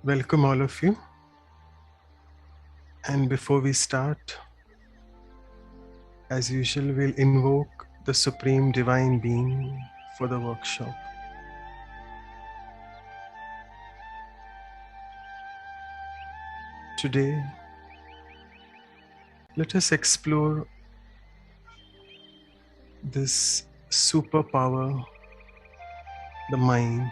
Welcome all of you. And before we start, as usual, we'll invoke the Supreme Divine Being for the workshop. Today, let us explore this superpower, the mind.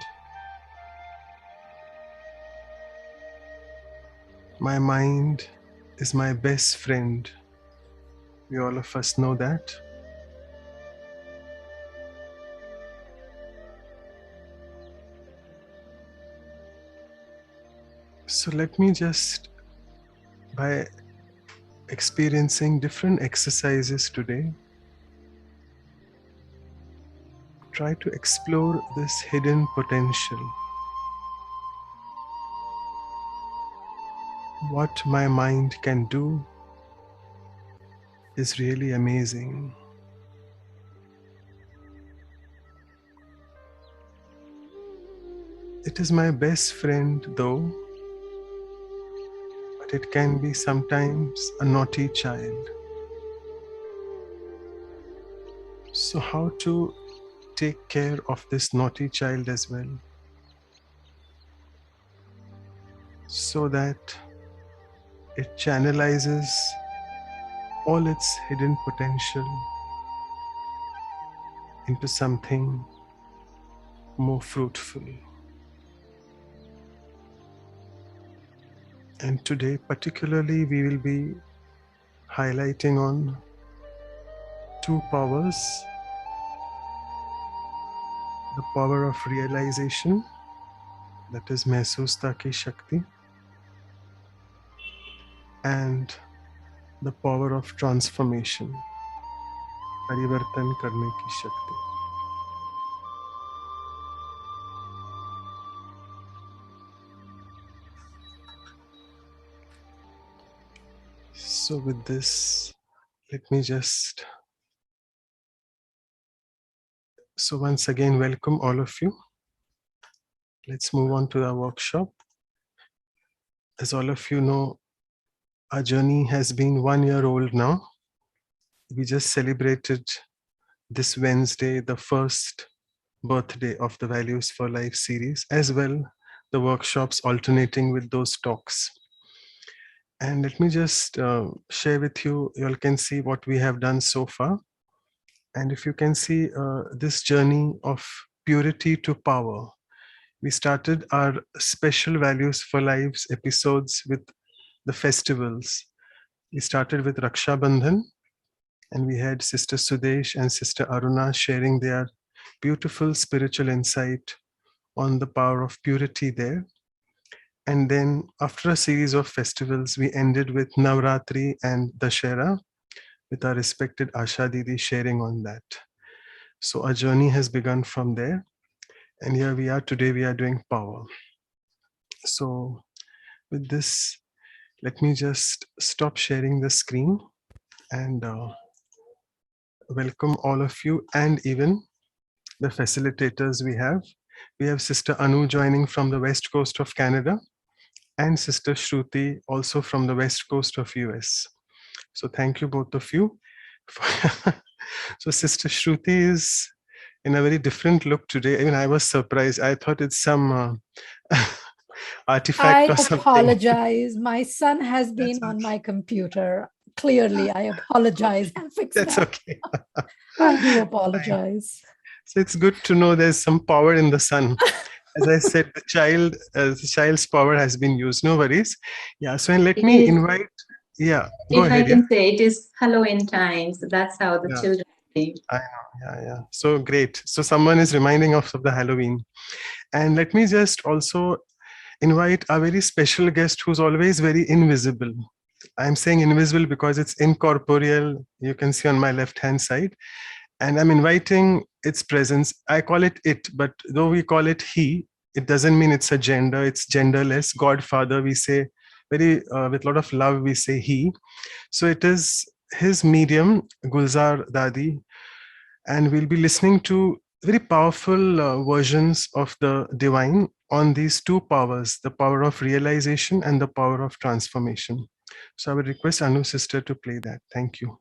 My mind is my best friend. We all of us know that. So let me just, by experiencing different exercises today, try to explore this hidden potential. What my mind can do is really amazing. It is my best friend though, but it can be sometimes a naughty child. So how to take care of this naughty child as well, so that it channelizes all its hidden potential into something more fruitful. And today particularly we will be highlighting on two powers: the power of realization, that is Mehsusta ki Shakti, and the power of transformation, Parivartan Karne ki Shakti. So with this, let me just, so once again, welcome all of you. Let's move on to our workshop. As all of you know, our journey has been 1 year old now. We just celebrated this Wednesday, the first birthday of the Values for Life series, as well the workshops alternating with those talks. And let me just share with you, you all can see what we have done so far. And if you can see this journey of purity to power, we started our special Values for Lives episodes with the festivals. We started with Raksha Bandhan, and we had Sister Sudesh and Sister Aruna sharing their beautiful spiritual insight on the power of purity there. And then after a series of festivals, we ended with Navratri and Dashera, with our respected Asha Didi sharing on that. So our journey has begun from there. And here we are today, we are doing power. So with this, let me just stop sharing the screen and welcome all of you, and even the facilitators we have. We have Sister Anu joining from the west coast of Canada, and Sister Shruti also from the west coast of US. So thank you both of you. So Sister Shruti is in a very different look today. Even I was surprised. I thought it's some artifact I or something. apologize. My son has That's been on okay. my computer. Clearly, I apologize. I'll fix That's that. okay. I do Fine. apologize. So it's good to know there's some power in the sun. As I said, the child's power has been used. No worries. Yeah. So and let It me is, invite. Yeah. Go if I ahead. Yeah. can say, it is Halloween time. So that's how the Yeah. children think. I know. Yeah. Yeah. So great. So someone is reminding us of the Halloween. And let me just also invite a very special guest who's always very invisible. I'm saying invisible because it's incorporeal. You can see on my left hand side. And I'm inviting its presence. I call it it, but though we call it he, it doesn't mean it's a gender. It's genderless. Godfather, we say very with a lot of love, we say he. So it is his medium, Gulzar Dadi, and we'll be listening to very powerful versions of the divine on these two powers, the power of realization and the power of transformation. So I would request Anu sister to play that. Thank you.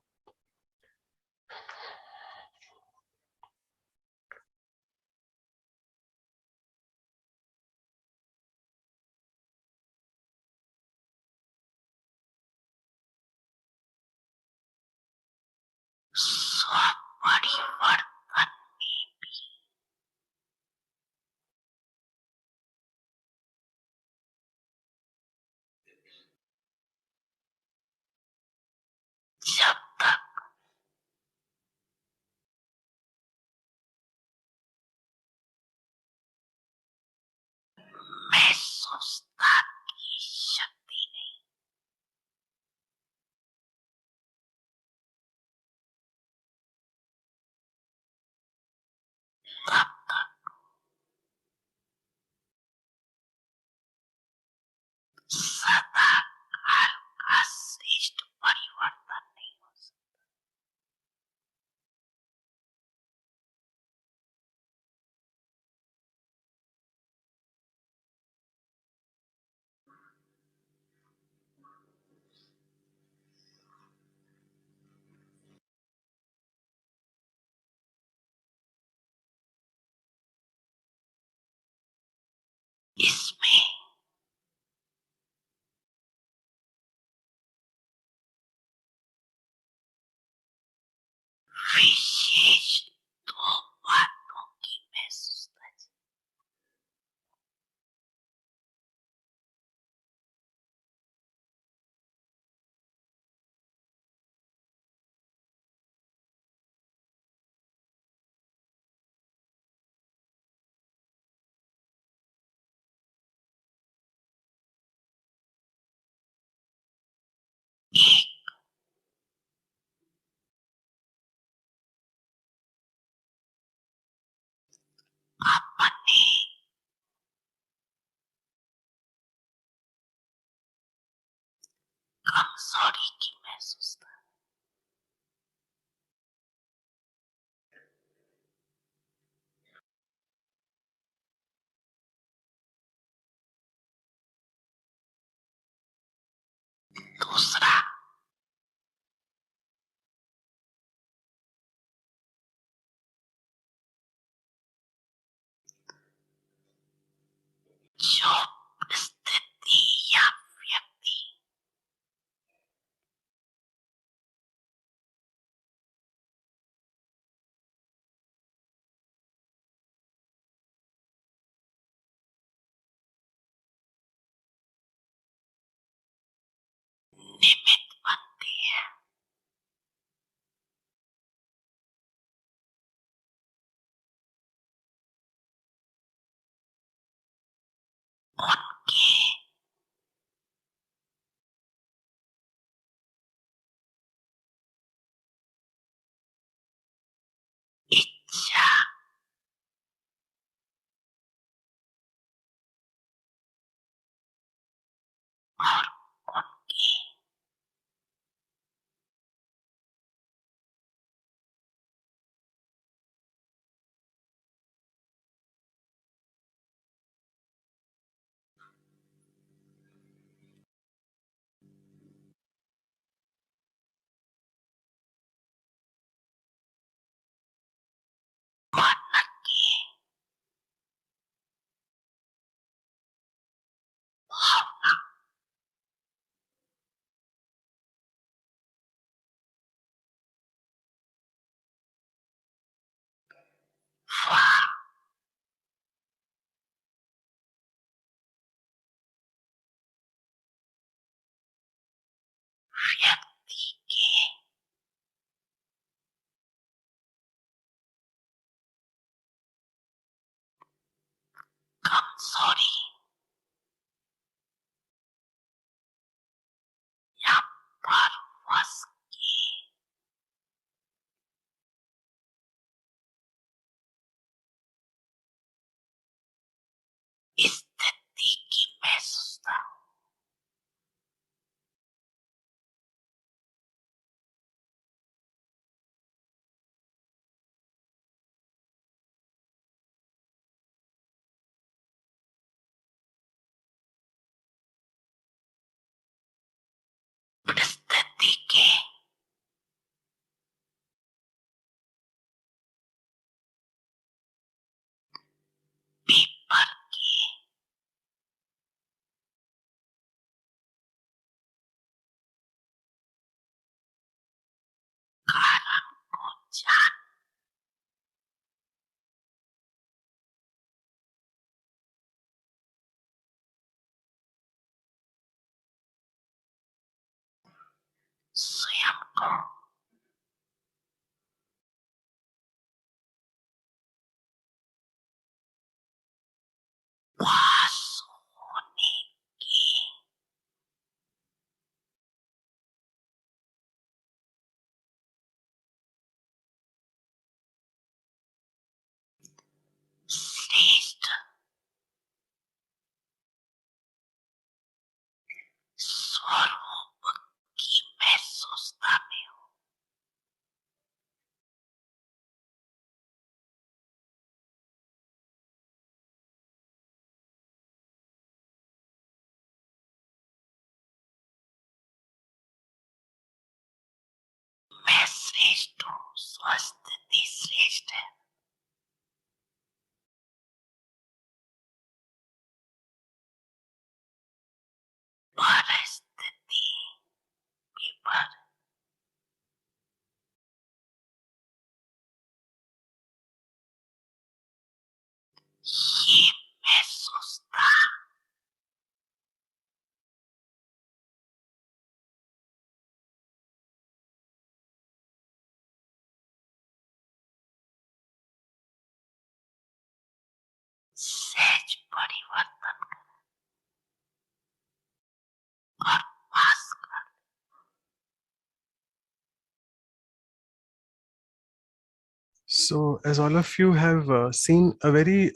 So, as all of you have seen a very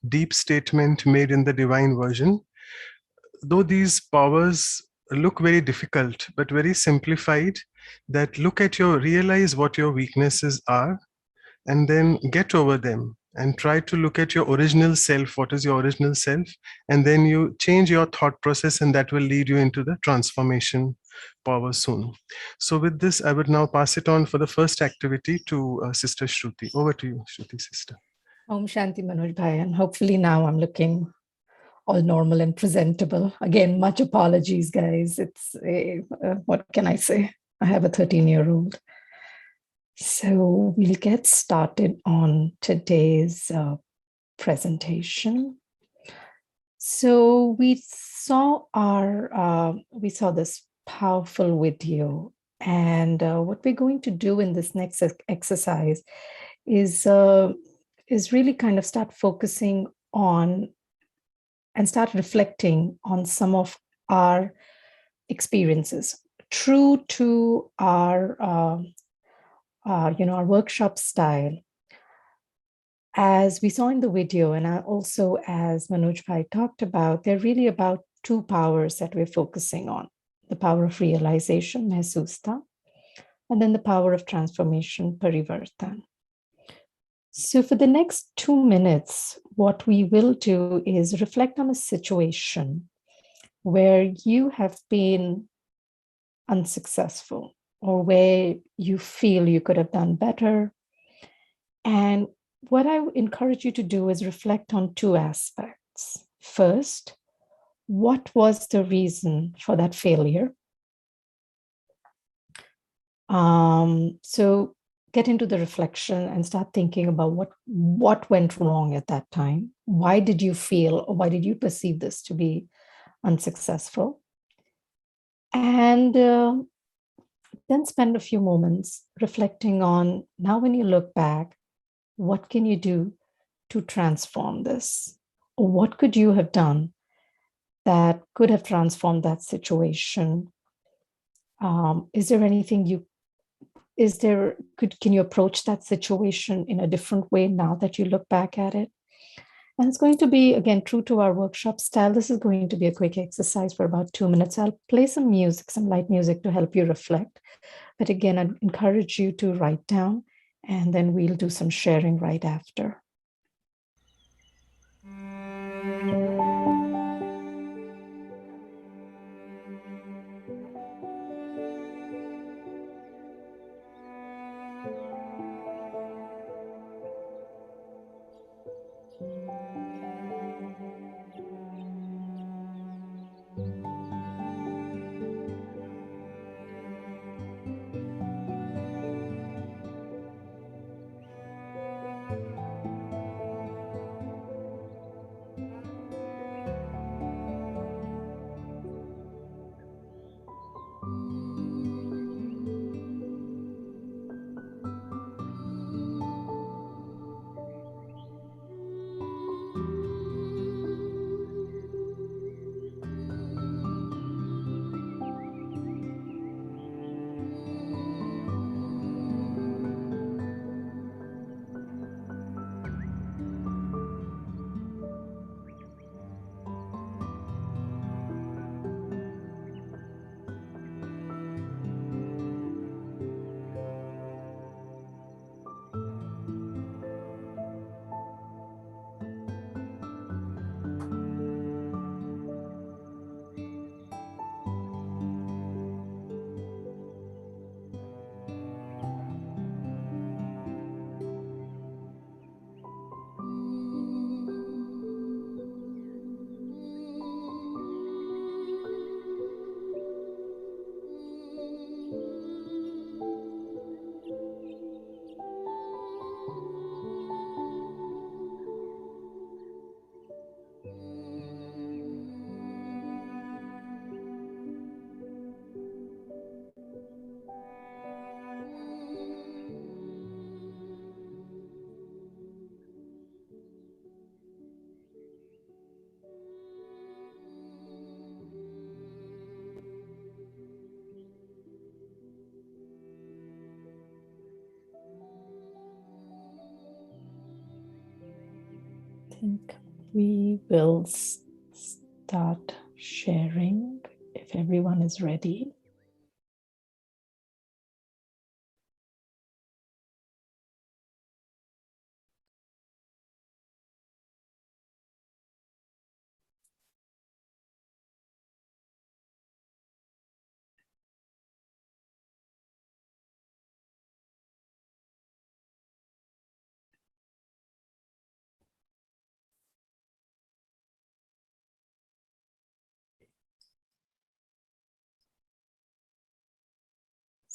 deep statement made in the divine version, though these powers look very difficult, but very simplified, that look at your, realize what your weaknesses are, and then get over them and try to look at your original self. What is your original self? And then you change your thought process, and that will lead you into the transformation power soon. So, with this, I would now pass it on for the first activity to Sister Shruti. Over to you, Shruti, sister. Om Shanti Manoj Bhai, and hopefully now I'm looking all normal and presentable. Again, much apologies, guys. It's what can I say? I have a 13-year-old. So we'll get started on today's presentation. So we saw this powerful video, and what we're going to do in this next exercise is really kind of start focusing on and start reflecting on some of our experiences, true to our our workshop style. As we saw in the video, and also as Manoj Bhai talked about, they're really about two powers that we're focusing on: the power of realization, mehsusta, and then the power of transformation, parivartan. So for the next 2 minutes, what we will do is reflect on a situation where you have been unsuccessful or where you feel you could have done better. And what I encourage you to do is reflect on two aspects. First, what was the reason for that failure? So get into the reflection and start thinking about what went wrong at that time. Why did you feel, or why did you perceive this to be unsuccessful? And then spend a few moments reflecting on, now when you look back, what can you do to transform this? Or what could you have done that could have transformed that situation? Is there anything can you approach that situation in a different way now that you look back at it? And it's going to be, again, true to our workshop style. This is going to be a quick exercise for about 2 minutes. I'll play some music, some light music to help you reflect. But again, I'd encourage you to write down, and then we'll do some sharing right after. think we will start sharing if everyone is ready.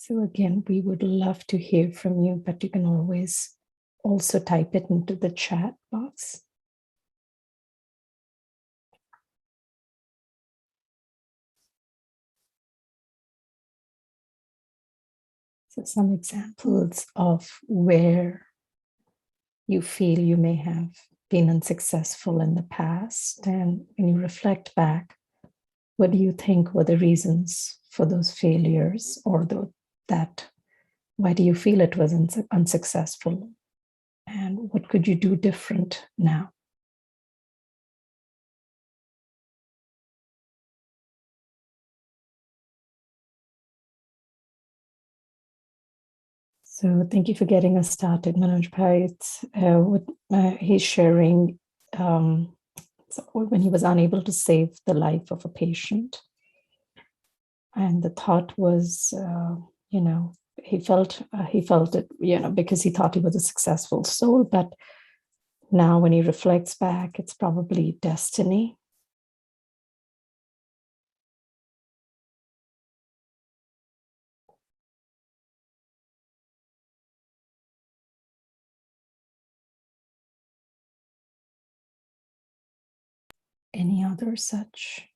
So again, we would love to hear from you, but you can always also type it into the chat box. So some examples of where you feel you may have been unsuccessful in the past. And when you reflect back, what do you think were the reasons for those failures, or why do you feel it was unsuccessful? And what could you do different now? So thank you for getting us started, Manoj Bhai. He's sharing so when he was unable to save the life of a patient. And the thought was, he felt it, because he thought he was a successful soul. But now when he reflects back, it's probably destiny. Any other such?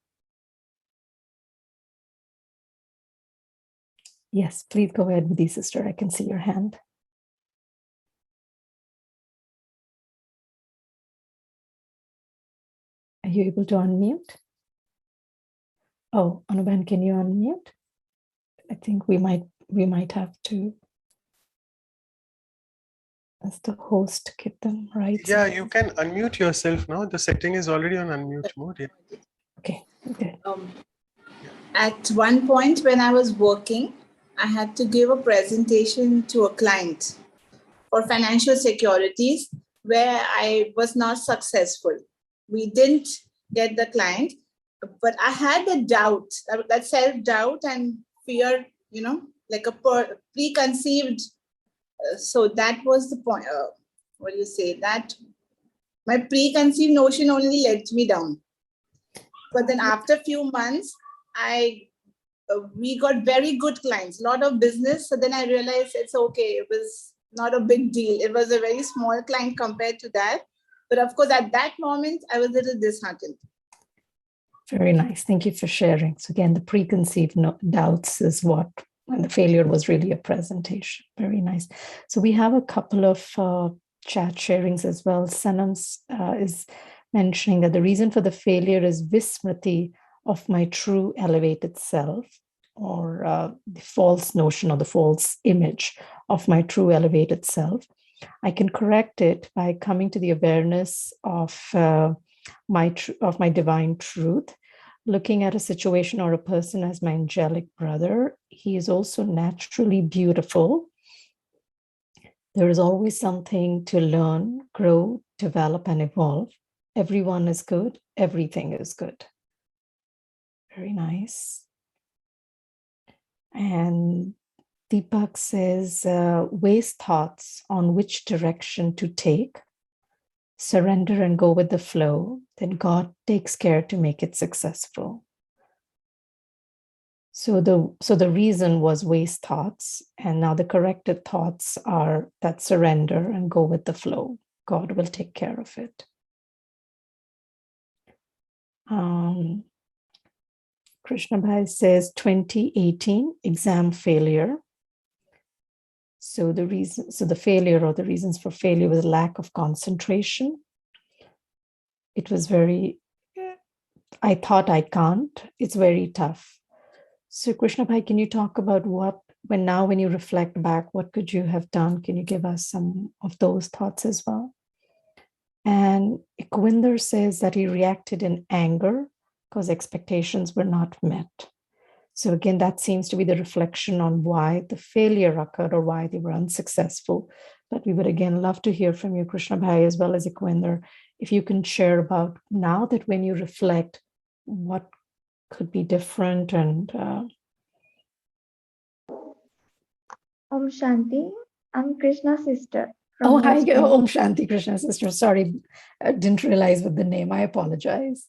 Yes, please go ahead with you, sister. I can see your hand. Are you able to unmute? Oh, Anuban, can you unmute? I think we might have to, as the host, get them right. Yeah, you can unmute yourself now. The setting is already on unmute mode. Yeah. Okay, good. At one point when I was working, I had to give a presentation to a client for financial securities where I was not successful. We didn't get the client, but I had the doubt, that self-doubt and fear, like a preconceived. So that was the point. What do you say? That my preconceived notion only let me down. But then after a few months, we got very good clients, a lot of business. So then I realized it's okay. It was not a big deal. It was a very small client compared to that. But of course, at that moment, I was a little disheartened. Very nice. Thank you for sharing. So again, the preconceived doubts is what, and the failure was really a presentation. Very nice. So we have a couple of chat sharings as well. Sanam is mentioning that the reason for the failure is vismriti of my true elevated self, or the false notion or the false image of my true elevated self. I can correct it by coming to the awareness of my divine truth, looking at a situation or a person as my angelic brother. He is also naturally beautiful. There is always something to learn, grow, develop, and evolve. Everyone is good. Everything is good. Very nice. And Deepak says, waste thoughts on which direction to take, surrender and go with the flow, then God takes care to make it successful. So the reason was waste thoughts, and now the corrected thoughts are that surrender and go with the flow. God will take care of it. Krishna Bhai says 2018 exam failure. So the failure or the reasons for failure was lack of concentration. It was I thought I can't. It's very tough. So Krishna Bhai, can you talk about when you reflect back, what could you have done? Can you give us some of those thoughts as well? And Ikwinder says that he reacted in anger because expectations were not met. So again, that seems to be the reflection on why the failure occurred or why they were unsuccessful. But we would again love to hear from you, Krishna Bhai, as well as Ikwinder, if you can share about now that when you reflect, what could be different and Om Shanti. I'm Krishna's sister oh, from hi, West Bengal. Om Shanti, Krishna sister. Sorry, I didn't realize with the name. I apologize.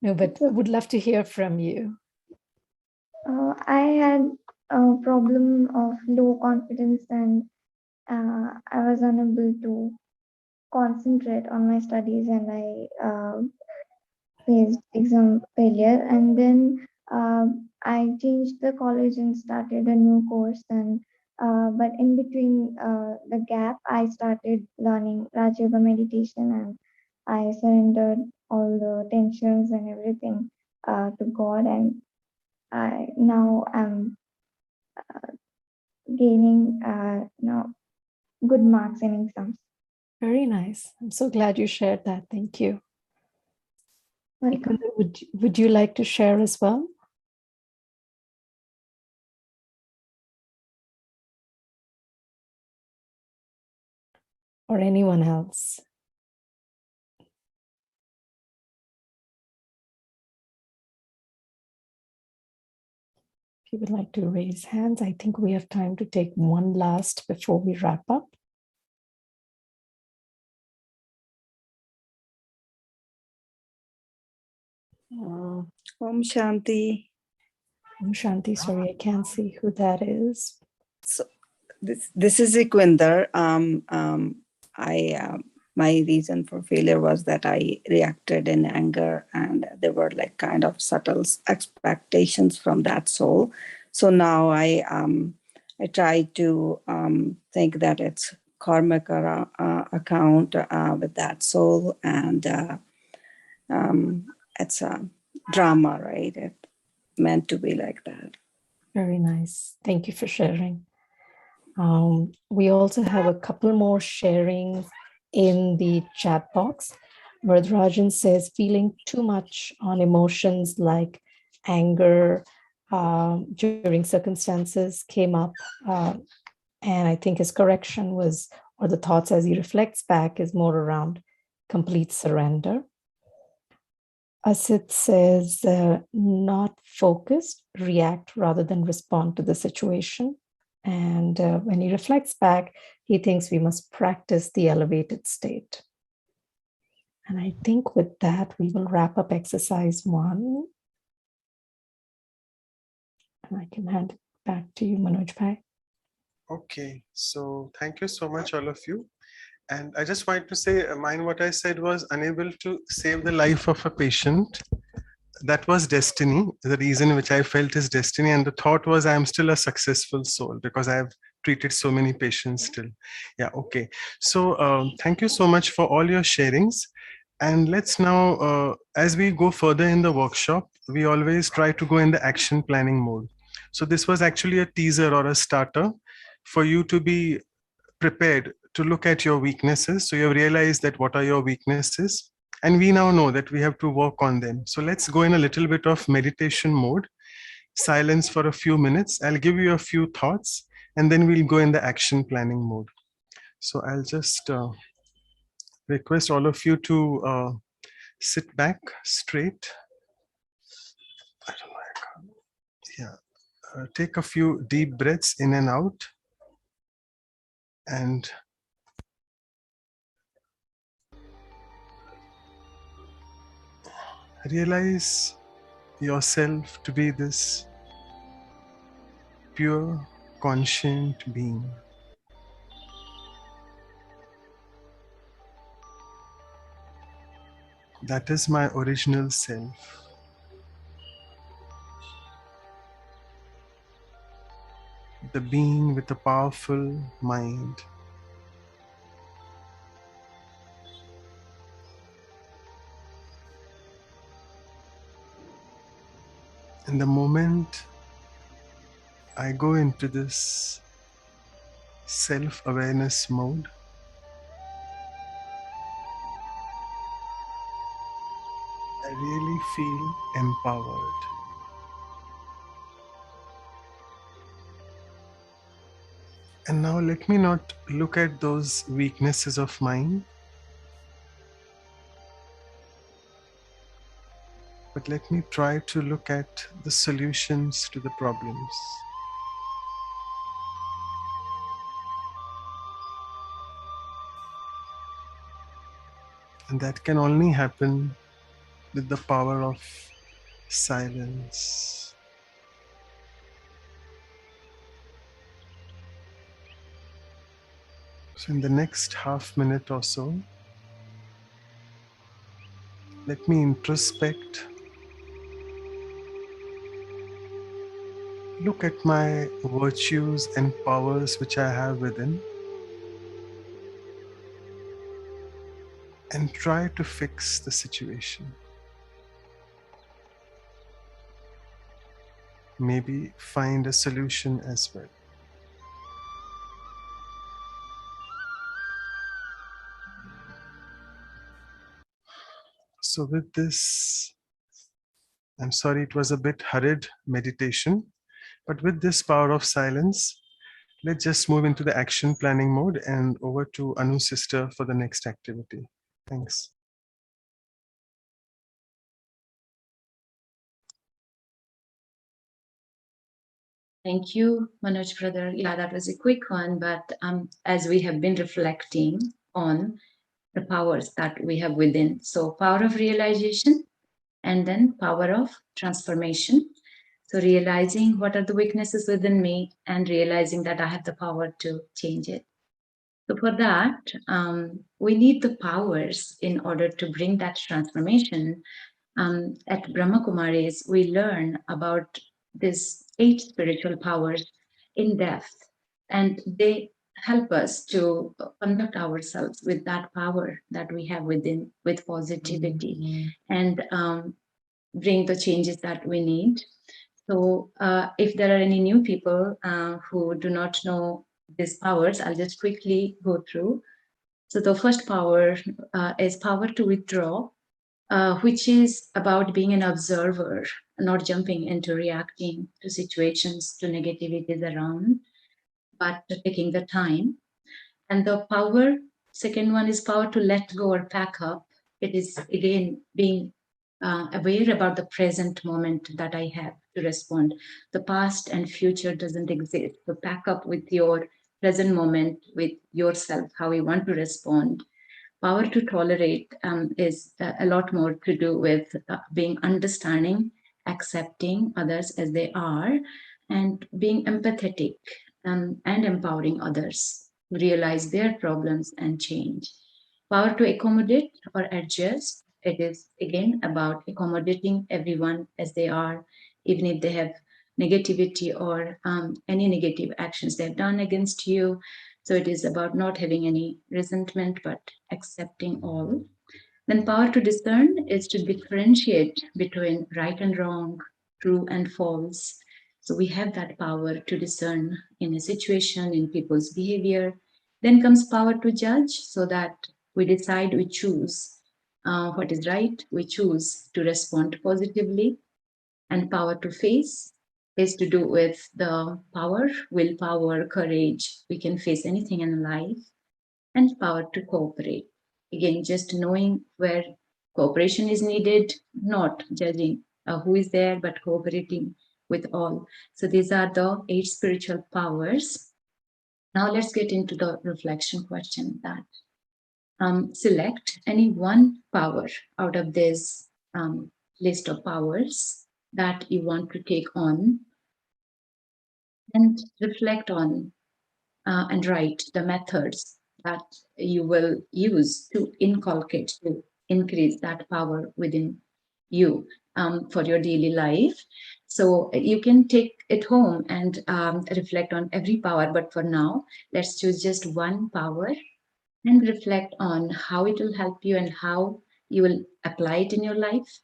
No, but would love to hear from you. I had a problem of low confidence and I was unable to concentrate on my studies and I faced exam failure. And then I changed the college and started a new course. And but in between the gap, I started learning Raj Yoga meditation and I surrendered all the tensions and everything to God. And I now am gaining now good marks in exams. Very nice. I'm so glad you shared that. Thank you. Welcome. Would you like to share as well? Or anyone else? If you would like to raise hands, I think we have time to take one last before we wrap up. Om Shanti. Om Shanti, sorry, I can't see who that is. So this is Ikwinder. My reason for failure was that I reacted in anger, and there were like kind of subtle expectations from that soul. So now I try to think that it's karmic account with that soul, and it's a drama, right? It meant to be like that. Very nice. Thank you for sharing. We also have a couple more sharings in the chat box. Vardarajan says, feeling too much on emotions like anger during circumstances came up. And I think his correction was, or the thoughts as he reflects back, is more around complete surrender. Asit says, not focused, react rather than respond to the situation. And when he reflects back, he thinks we must practice the elevated state. And I think with that, we will wrap up exercise 1. And I can hand it back to you, Manoj Bhai. Okay, so thank you so much, all of you. And I just wanted to say, mine, what I said was unable to save the life of a patient. That was destiny. The reason which I felt is destiny. And the thought was I'm still a successful soul because I have treated so many patients still. Yeah, okay. So thank you so much for all your sharings. And let's now, as we go further in the workshop, we always try to go in the action planning mode. So this was actually a teaser or a starter for you to be prepared to look at your weaknesses. So you have realized that what are your weaknesses, and we now know that we have to work on them. So let's go in a little bit of meditation mode, silence for a few minutes. I'll give you a few thoughts and then we'll go in the action planning mode. So I'll just request all of you to sit back straight. I don't know, I can't. Yeah. Take a few deep breaths in and out. And realize yourself to be this pure, conscient being. That is my original self. The being with a powerful mind. And the moment I go into this self-awareness mode, really feel empowered. And now let me not look at those weaknesses of mine, but let me try to look at the solutions to the problems. And that can only happen with the power of silence. So in the next half minute or so, let me introspect, look at my virtues and powers which I have within, and try to fix the situation. Maybe find a solution as well. So with this, I'm sorry it was a bit hurried meditation, but with this power of silence, let's just move into the action planning mode and over to Anu's sister for the next activity. Thanks. Thank you, Manoj brother. Yeah, that was a quick one, but as we have been reflecting on the powers that we have within. So power of realization and then power of transformation. So realizing what are the weaknesses within me and realizing that I have the power to change it. So for that, we need the powers in order to bring that transformation. At Brahma Kumaris, we learn about these 8 spiritual powers in depth, and they help us to conduct ourselves with that power that we have within, with positivity, and bring the changes that we need. So if there are any new people who do not know these powers, I'll just quickly go through. So the first power is power to withdraw, which is about being an observer, not jumping into reacting to situations, to negativities around, but taking the time. And the power, second one is power to let go or pack up. It is again being aware about the present moment that I have to respond. The past and future doesn't exist. So pack up with your present moment, with yourself, how you want to respond. Power to tolerate is a lot more to do with being understanding, accepting others as they are, and being empathetic and empowering others to realize their problems and change. Power to accommodate or adjust. It is again about accommodating everyone as they are, even if they have negativity or any negative actions they've done against you. So it is about not having any resentment, but accepting all. Then power to discern is to differentiate between right and wrong, true and false. So we have that power to discern in a situation, in people's behavior. Then comes power to judge, so that we decide, we choose what is right, we choose to respond positively. And power to face is to do with the power, willpower, courage. We can face anything in life. And power to cooperate. Again, just knowing where cooperation is needed, not judging who is there, but cooperating with all. So these are the 8 spiritual powers. Now let's get into the reflection question that select any one power out of this list of powers that you want to take on and reflect on and write the methods that you will use to inculcate, to increase that power within you for your daily life. So you can take it home and reflect on every power, but for now, let's choose just one power and reflect on how it will help you and how you will apply it in your life,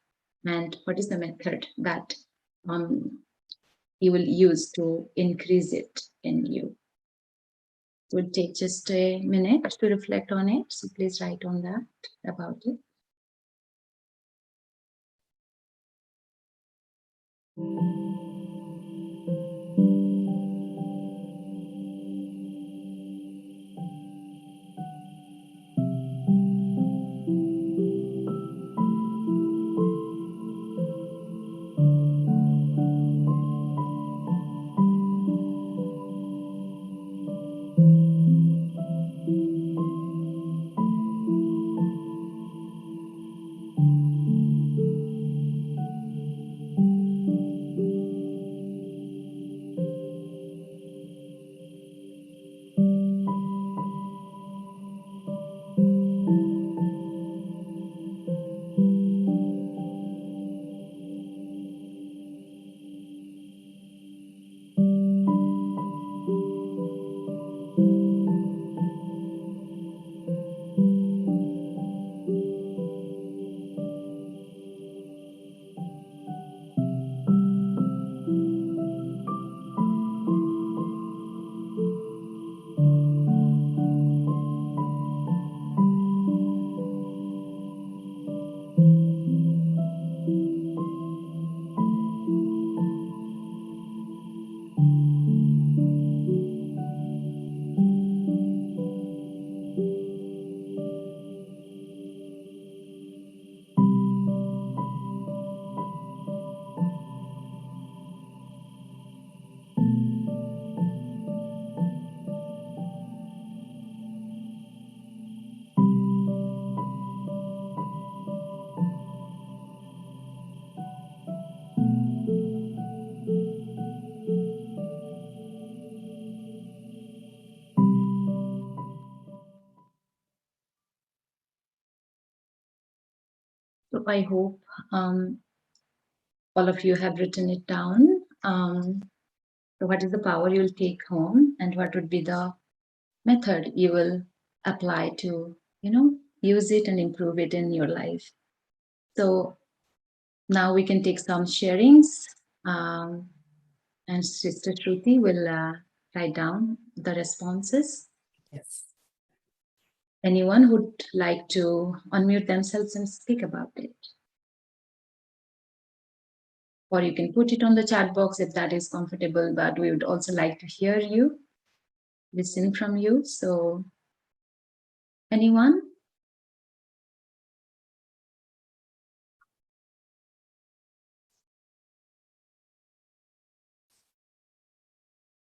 and what is the method that you will use to increase it in you. Would take just a minute to reflect on it. So please write on that about it. So I hope all of you have written it down. So what is the power you will take home, and what would be the method you will apply to, use it and improve it in your life. So now we can take some sharings, and Sister Shruti will write down the responses. Yes. Anyone who'd like to unmute themselves and speak about it? Or you can put it on the chat box if that is comfortable, but we would also like to hear you, listen from you. So anyone?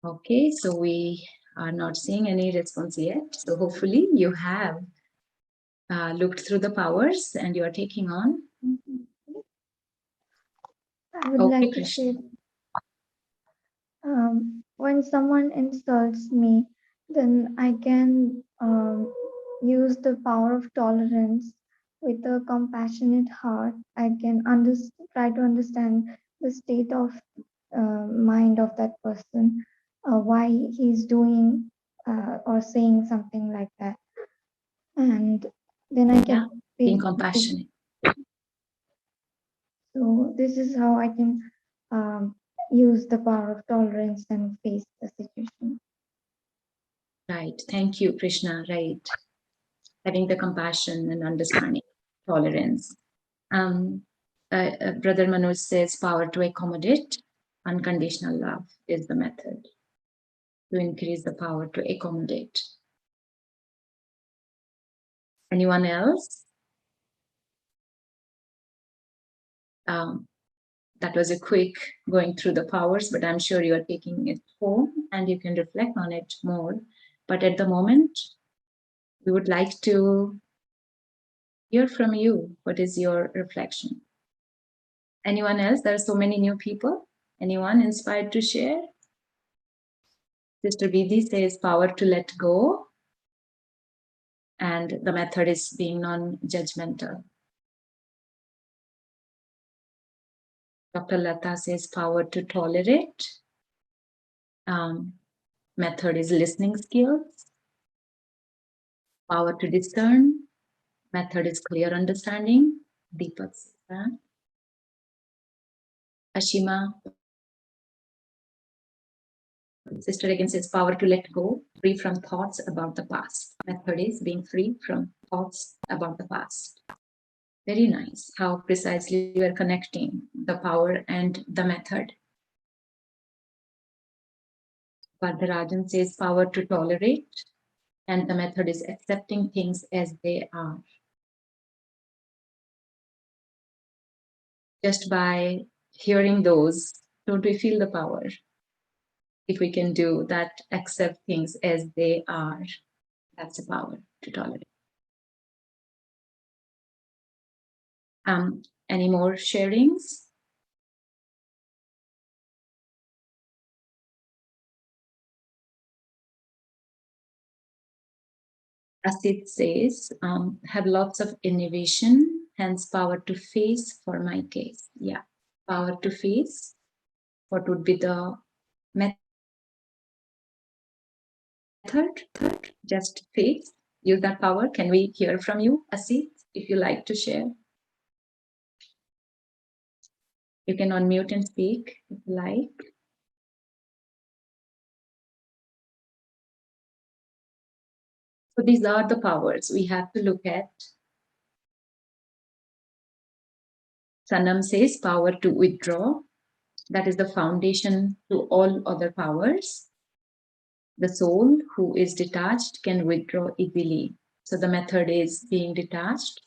Okay, so we are not seeing any response yet. So hopefully you have looked through the powers and you are taking on. I would Okay, like to Krishna. say, when someone insults me, then I can use the power of tolerance with a compassionate heart. I can try to understand the state of mind of that person, why he's doing or saying something like that, and then I can being compassionate. So this is how I can use the power of tolerance and face the situation. Right. Thank you, Krishna. Right. Having the compassion and understanding, tolerance. Brother Manoj says power to accommodate. Unconditional love is the method to increase the power to accommodate. Anyone else? That was a quick going through the powers, but I'm sure you are taking it home and you can reflect on it more. But at the moment, we would like to hear from you. What is your reflection? Anyone else? There are so many new people. Anyone inspired to share? Sister Vidhi says power to let go. And the method is being non-judgmental. Dr. Lata says power to tolerate. Method is listening skills. Power to discern. Method is clear understanding. Deepak says that. Ashima, sister again says power to let go, free from thoughts about the past. Method is being free from thoughts about the past. Very nice how precisely you are connecting the power and the method. Vardharajan says power to tolerate, and the method is accepting things as they are. Just by hearing those, don't we feel the power? If we can do that, accept things as they are, that's the power to tolerate. Any more sharings? Asit says, have lots of innovation, hence power to face for my case. Yeah, power to face. What would be the method? Just face, use that power. Can we hear from you, Asit, if you like to share? You can unmute and speak if you like. So these are the powers we have to look at. Sanam says power to withdraw. That is the foundation to all other powers. The soul who is detached can withdraw easily. So the method is being detached.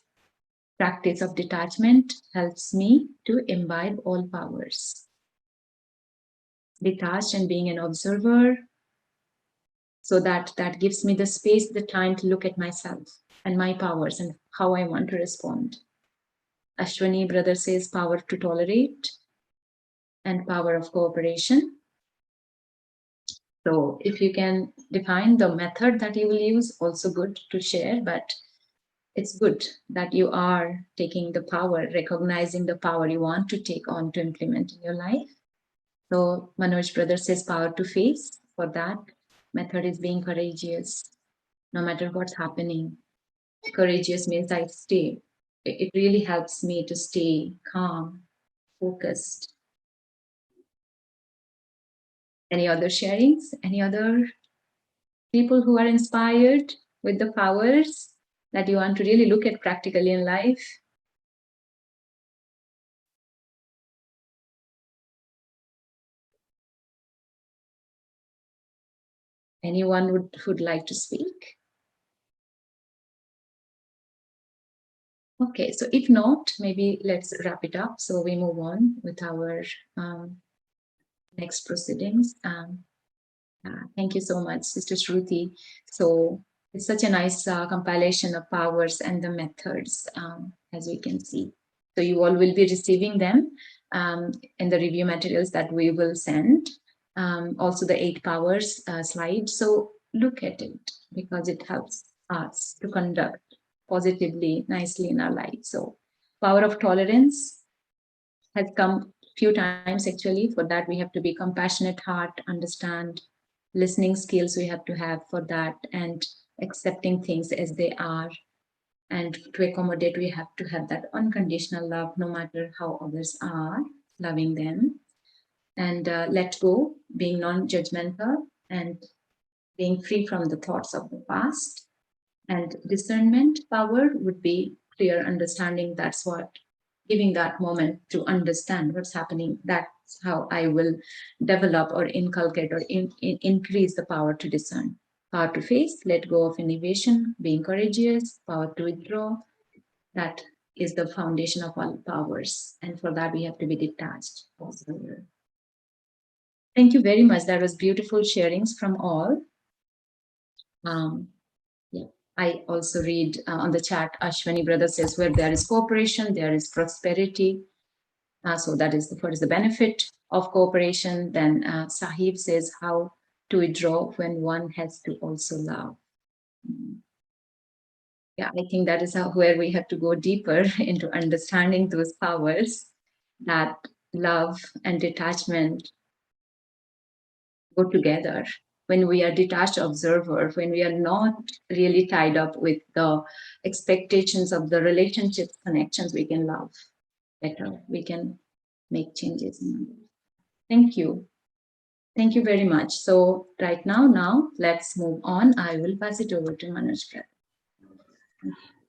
Practice of detachment helps me to imbibe all powers. Detached and being an observer, so that gives me the space, the time to look at myself and my powers and how I want to respond. Ashwani brother says power to tolerate and power of cooperation. So if you can define the method that you will use, also good to share, but it's good that you are taking the power, recognizing the power you want to take on to implement in your life. So Manoj brother says power to face. For that, method is being courageous, no matter what's happening. Courageous means I stay. It really helps me to stay calm, focused. Any other sharings? Any other people who are inspired with the powers that you want to really look at practically in life? Anyone would like to speak? Okay, so if not, maybe let's wrap it up. So we move on with our next proceedings. Thank you so much, Sister Shruti. So it's such a nice compilation of powers and the methods, as we can see. So you all will be receiving them in the review materials that we will send. Also the 8 powers slide. So look at it because it helps us to conduct positively, nicely in our life. So power of tolerance has come few times actually. For that, we have to be compassionate heart, understand listening skills we have to have for that, and accepting things as they are. And to accommodate, we have to have that unconditional love, no matter how others are, loving them. And let go, being non-judgmental and being free from the thoughts of the past. And discernment power would be clear understanding. That's what, giving that moment to understand what's happening. That's how I will develop or inculcate or increase the power to discern. Power to face, let go of innovation, being courageous, power to withdraw. That is the foundation of all powers. And for that, we have to be detached. Thank you very much. That was beautiful sharings from all. Yeah. I also read on the chat, Ashwani brother says, where there is cooperation, there is prosperity. So that is what is the benefit of cooperation. Then Sahib says how to withdraw when one has to also love. Yeah, I think that is where we have to go deeper into understanding those powers, that love and detachment go together. When we are detached observer, when we are not really tied up with the expectations of the relationships, connections, we can love better. We can make changes. Thank you. Thank you very much. So right now, let's move on. I will pass it over to Manoj.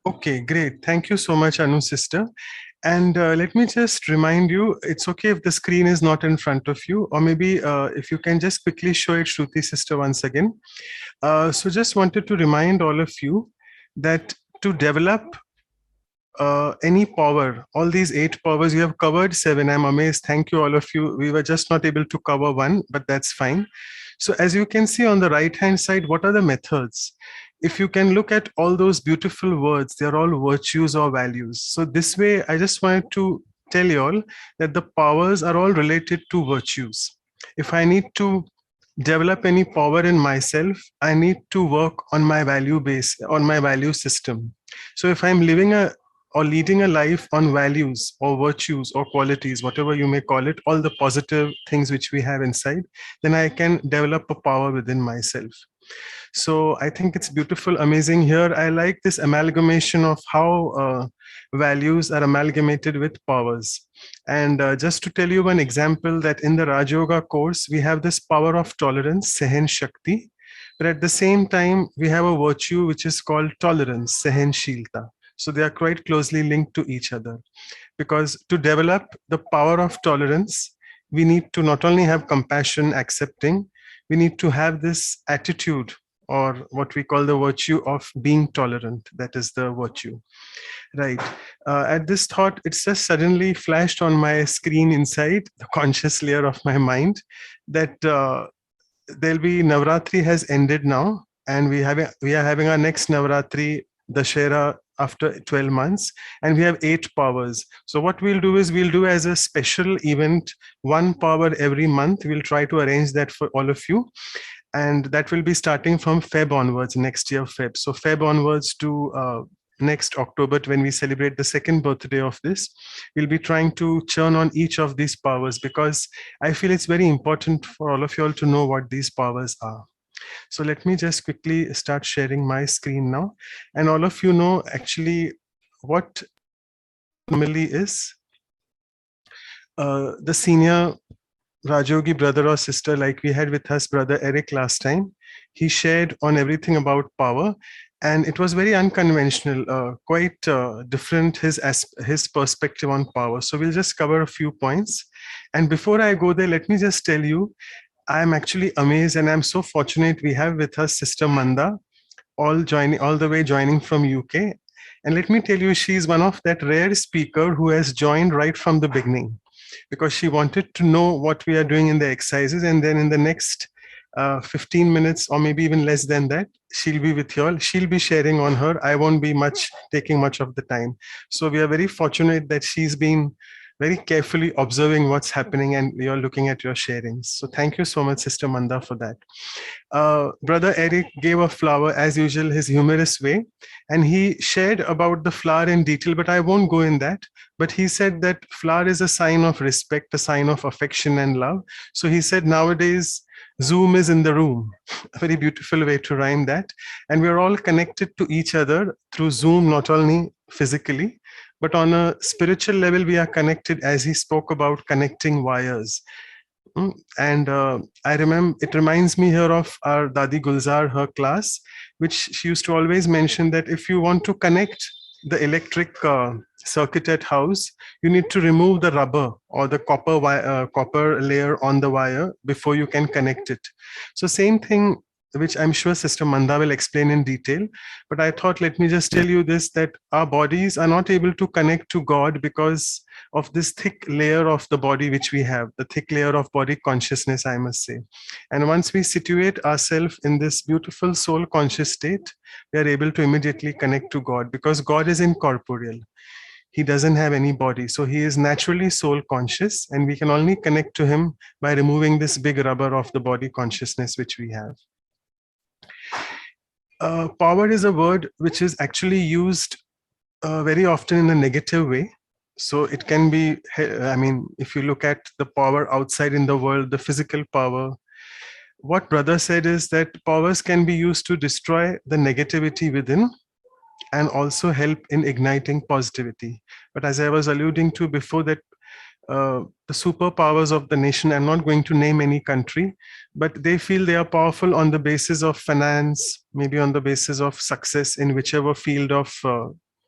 Okay, great. Thank you so much, Anu sister. And let me just remind you, it's okay if the screen is not in front of you, or maybe if you can just quickly show it, Shruti sister, once again. So just wanted to remind all of you that to develop any power, all these 8 powers, you have covered 7. I'm amazed. Thank you, all of you. We were just not able to cover 1, but that's fine. So as you can see on the right hand side, what are the methods? If you can look at all those beautiful words, they're all virtues or values. So this way, I just wanted to tell you all that the powers are all related to virtues. If I need to develop any power in myself, I need to work on my value base, on my value system. So if I'm living a or leading a life on values or virtues or qualities, whatever you may call it, all the positive things which we have inside, then I can develop a power within myself. So I think it's beautiful, amazing here. I like this amalgamation of how values are amalgamated with powers. And just to tell you one example, that in the Raj Yoga course, we have this power of tolerance, Sehen Shakti. But at the same time, we have a virtue which is called tolerance, Sehenshilta. So they are quite closely linked to each other. Because to develop the power of tolerance, we need to not only have compassion, accepting, we need to have this attitude, or what we call the virtue of being tolerant. That is the virtue. Right. At this thought, it's just suddenly flashed on my screen inside the conscious layer of my mind that there'll be Navratri has ended now, and we are having our next Navratri Dashera after 12 months, and we have 8 powers. So what we'll do is we'll do as a special event 1 power every month. We'll try to arrange that for all of you, and that will be starting from Feb onwards, next year Feb. So Feb onwards to next October, when we celebrate the 2nd birthday of this, we'll be trying to churn on each of these powers, because I feel it's very important for all of you all to know what these powers are. So let me just quickly start sharing my screen now. And all of you know actually what normally is the senior Rajogi brother or sister, like we had with us brother Eric last time. He shared on everything about power, and it was very unconventional, quite different, his perspective on power. So we'll just cover a few points. And before I go there, let me just tell you, I'm actually amazed, and I'm so fortunate we have with us Sister Manda, all the way joining from UK. And let me tell you, she's one of that rare speaker who has joined right from the beginning, because she wanted to know what we are doing in the exercises, and then in the next 15 minutes or maybe even less than that, she'll be with you all. She'll be sharing on her. I won't be taking much of the time. So we are very fortunate that she's been very carefully observing what's happening, and we are looking at your sharings. So thank you so much, Sister Manda, for that. Brother Eric gave a flower, as usual, his humorous way, and he shared about the flower in detail, but I won't go in that. But he said that flower is a sign of respect, a sign of affection and love. So he said nowadays, Zoom is in the room. A very beautiful way to rhyme that. And we're all connected to each other through Zoom, not only physically, but on a spiritual level, we are connected, as he spoke about connecting wires. And I remember, it reminds me here of our Dadi Gulzar, her class, which she used to always mention that if you want to connect the electric circuit at house, you need to remove the rubber or the copper layer on the wire before you can connect it. So same thing, which I'm sure Sister Manda will explain in detail. But I thought, let me just tell you this, that our bodies are not able to connect to God because of this thick layer of the body which we have, the thick layer of body consciousness, I must say. And once we situate ourselves in this beautiful soul conscious state, we are able to immediately connect to God, because God is incorporeal. He doesn't have any body. So he is naturally soul conscious, and we can only connect to him by removing this big rubber of the body consciousness which we have. Power is a word which is actually used very often in a negative way. So it can be, I mean, if you look at the power outside in the world, the physical power, what brother said is that powers can be used to destroy the negativity within and also help in igniting positivity. But as I was alluding to before, that the superpowers of the nation, I'm not going to name any country, but they feel they are powerful on the basis of finance, maybe on the basis of success in whichever field of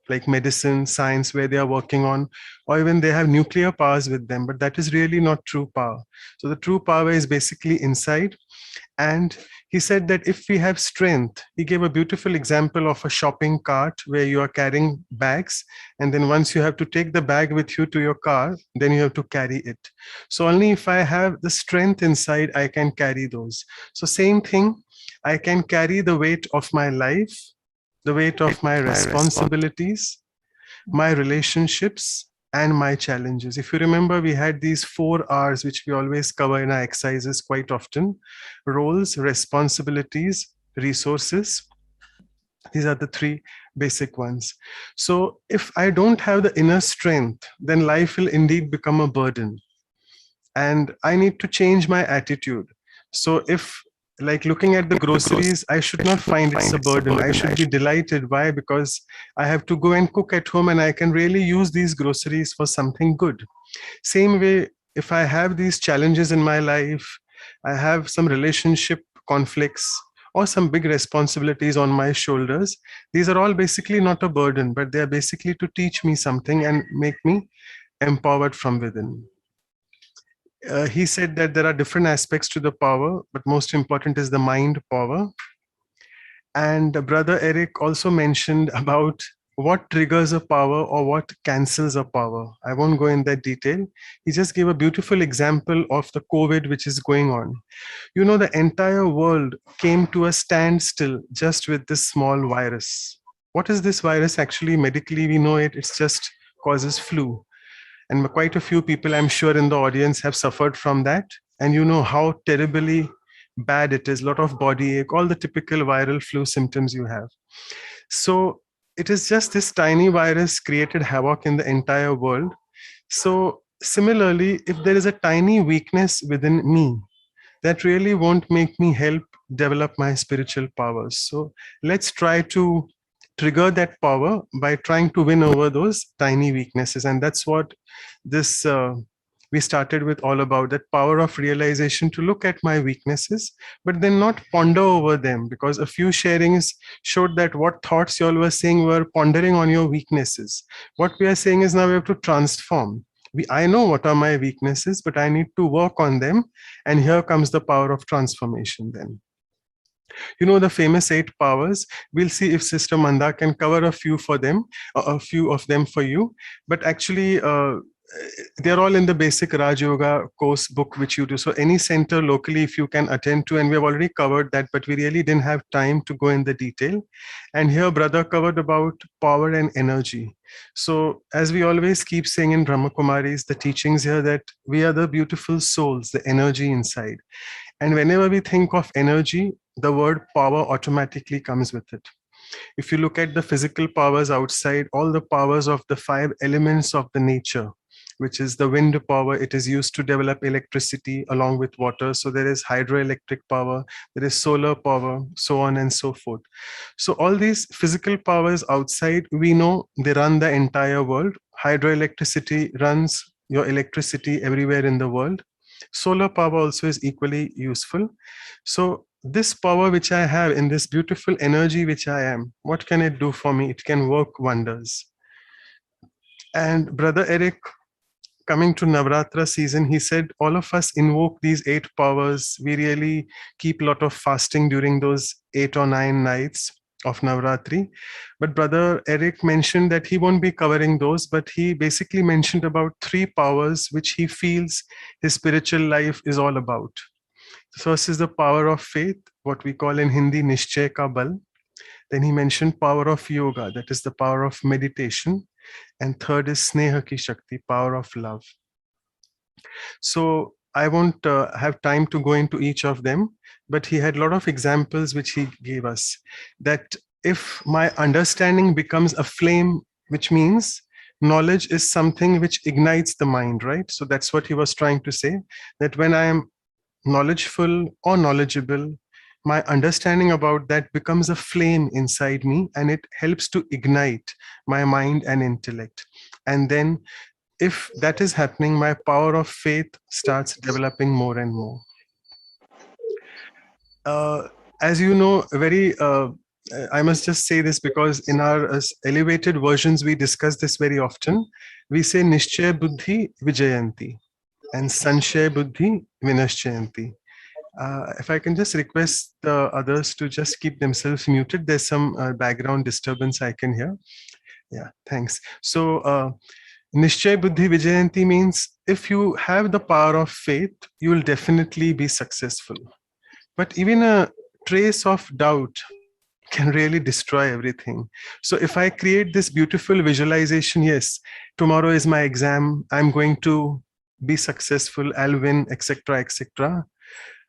like medicine, science, where they are working on, or even they have nuclear powers with them, but that is really not true power. So the true power is basically inside. And he said that if we have strength, he gave a beautiful example of a shopping cart where you are carrying bags. And then once you have to take the bag with you to your car, then you have to carry it. So only if I have the strength inside, I can carry those. So same thing, I can carry the weight of my life, the weight of my responsibilities, my relationships, and my challenges. If you remember, we had these 4 R's, which we always cover in our exercises quite often: roles, responsibilities, resources. These are the 3 basic ones. So if I don't have the inner strength, then life will indeed become a burden. And I need to change my attitude. So if, like, looking at the groceries, I should not find it's a burden. I should be delighted. Why? Because I have to go and cook at home and I can really use these groceries for something good. Same way, if I have these challenges in my life, I have some relationship conflicts or some big responsibilities on my shoulders, these are all basically not a burden, but they are basically to teach me something and make me empowered from within. He said that there are different aspects to the power, but most important is the mind power. And Brother Eric also mentioned about what triggers a power or what cancels a power. I won't go in that detail. He just gave a beautiful example of the COVID which is going on. You know, the entire world came to a standstill just with this small virus. What is this virus? Actually, medically, we know it. It's just causes flu. And quite a few people, I'm sure, in the audience have suffered from that. And you know how terribly bad it is. A lot of body ache, all the typical viral flu symptoms you have. So it is just this tiny virus created havoc in the entire world. So similarly, if there is a tiny weakness within me, that really won't make me help develop my spiritual powers. So let's try to trigger that power by trying to win over those tiny weaknesses. And that's what this we started with all about, that power of realization, to look at my weaknesses but then not ponder over them, because a few sharings showed that what thoughts you all were saying were pondering on your weaknesses. What we are saying is now we have to transform. I know what are my weaknesses, but I need to work on them, and here comes the power of transformation then. You know the famous 8 powers. We'll see if Sister Manda can cover a few for them, a few of them for you. But actually, they're all in the basic Raj Yoga course book which you do. So any center locally, if you can attend to, and we have already covered that, but we really didn't have time to go in the detail. And here brother covered about power and energy. So as we always keep saying in Brahma Kumaris, the teachings here, that we are the beautiful souls, the energy inside. And whenever we think of energy, the word power automatically comes with it. If you look at the physical powers outside, all the powers of the 5 elements of the nature, which is the wind power, it is used to develop electricity along with water. So there is hydroelectric power, there is solar power, so on and so forth. So all these physical powers outside, we know they run the entire world. Hydroelectricity runs your electricity everywhere in the world. Solar power also is equally useful. So this power which I have in this beautiful energy which I am, what can it do for me? It can work wonders. And Brother Eric, coming to Navratra season, he said all of us invoke these 8 powers. We really keep a lot of fasting during those 8 or 9 nights of Navratri. But Brother Eric mentioned that he won't be covering those, but he basically mentioned about 3 powers which he feels his spiritual life is all about. The first is the power of faith, what we call in Hindi Nishchay Ka Bal. Then he mentioned power of yoga, that is the power of meditation. And third is Sneha Ki Shakti, power of love. So I won't have time to go into each of them, but he had a lot of examples which he gave us, that if my understanding becomes a flame, which means knowledge is something which ignites the mind, right? So that's what he was trying to say, that when I am knowledgeful or knowledgeable, my understanding about that becomes a flame inside me, and it helps to ignite my mind and intellect. And then if that is happening, my power of faith starts developing more and more. As you know, very I must just say this because in our elevated versions, we discuss this very often. We say Nishchay Buddhi Vijayanti and Sanshay Buddhi Vinashchayanti. If I can just request the others to just keep themselves muted, there's some background disturbance I can hear. Yeah, thanks. So Nishchay Buddhi Vijayanti means if you have the power of faith, you will definitely be successful. But even a trace of doubt can really destroy everything. So if I create this beautiful visualization, yes, tomorrow is my exam, I'm going to be successful, I'll win, etc., etc.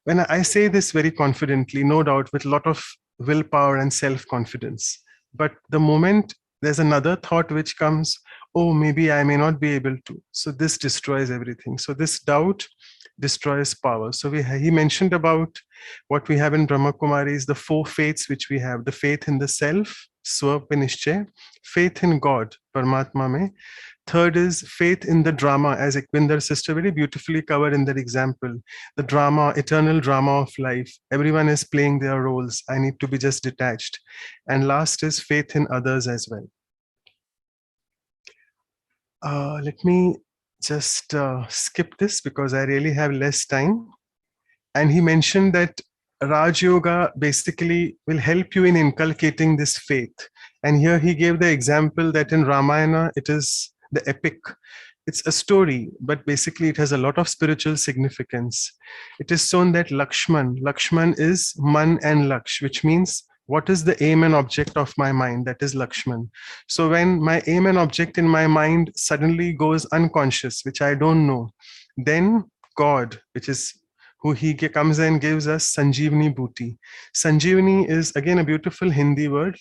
When I say this very confidently, no doubt, with a lot of willpower and self-confidence, but the moment there's another thought which comes, oh, maybe I may not be able to. So this destroys everything. So this doubt destroys power. So he mentioned about what we have in Brahma Kumari is the 4 faiths which we have: the faith in the self, Swa Nishchay, faith in God, Paramatma mein. Third is faith in the drama, as Ikvinder's sister very beautifully covered in that example. The drama, eternal drama of life. Everyone is playing their roles. I need to be just detached. And last is faith in others as well. Let me just skip this because I really have less time. And he mentioned that Raj Yoga basically will help you in inculcating this faith. And here he gave the example that in Ramayana, it is the epic. It's a story, but basically it has a lot of spiritual significance. It is shown that Lakshman is Man and Laksh, which means what is the aim and object of my mind? That is Lakshman. So when my aim and object in my mind suddenly goes unconscious, which I don't know, then God, which is who he comes and gives us Sanjeevani Bhuti. Sanjeevani is again a beautiful Hindi word.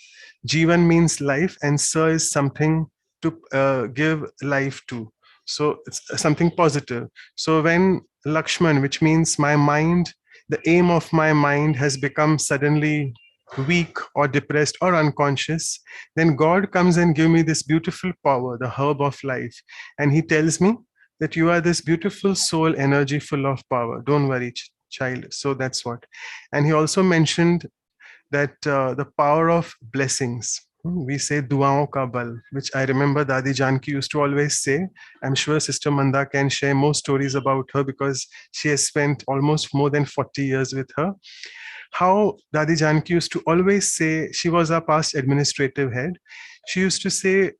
Jeevan means life and Sa is something to give life to. So it's something positive. So when Lakshman, which means my mind, the aim of my mind has become suddenly weak or depressed or unconscious, then God comes and give me this beautiful power, the herb of life. And he tells me that you are this beautiful soul energy full of power. Don't worry, child. So that's what. And he also mentioned that the power of blessings. We say duaon ka bal, which I remember Dadi Janki used to always say. I'm sure Sister Manda can share more stories about her because she has spent almost more than 40 years with her. How Dadi Janki used to always say, she was our past administrative head. She used to say,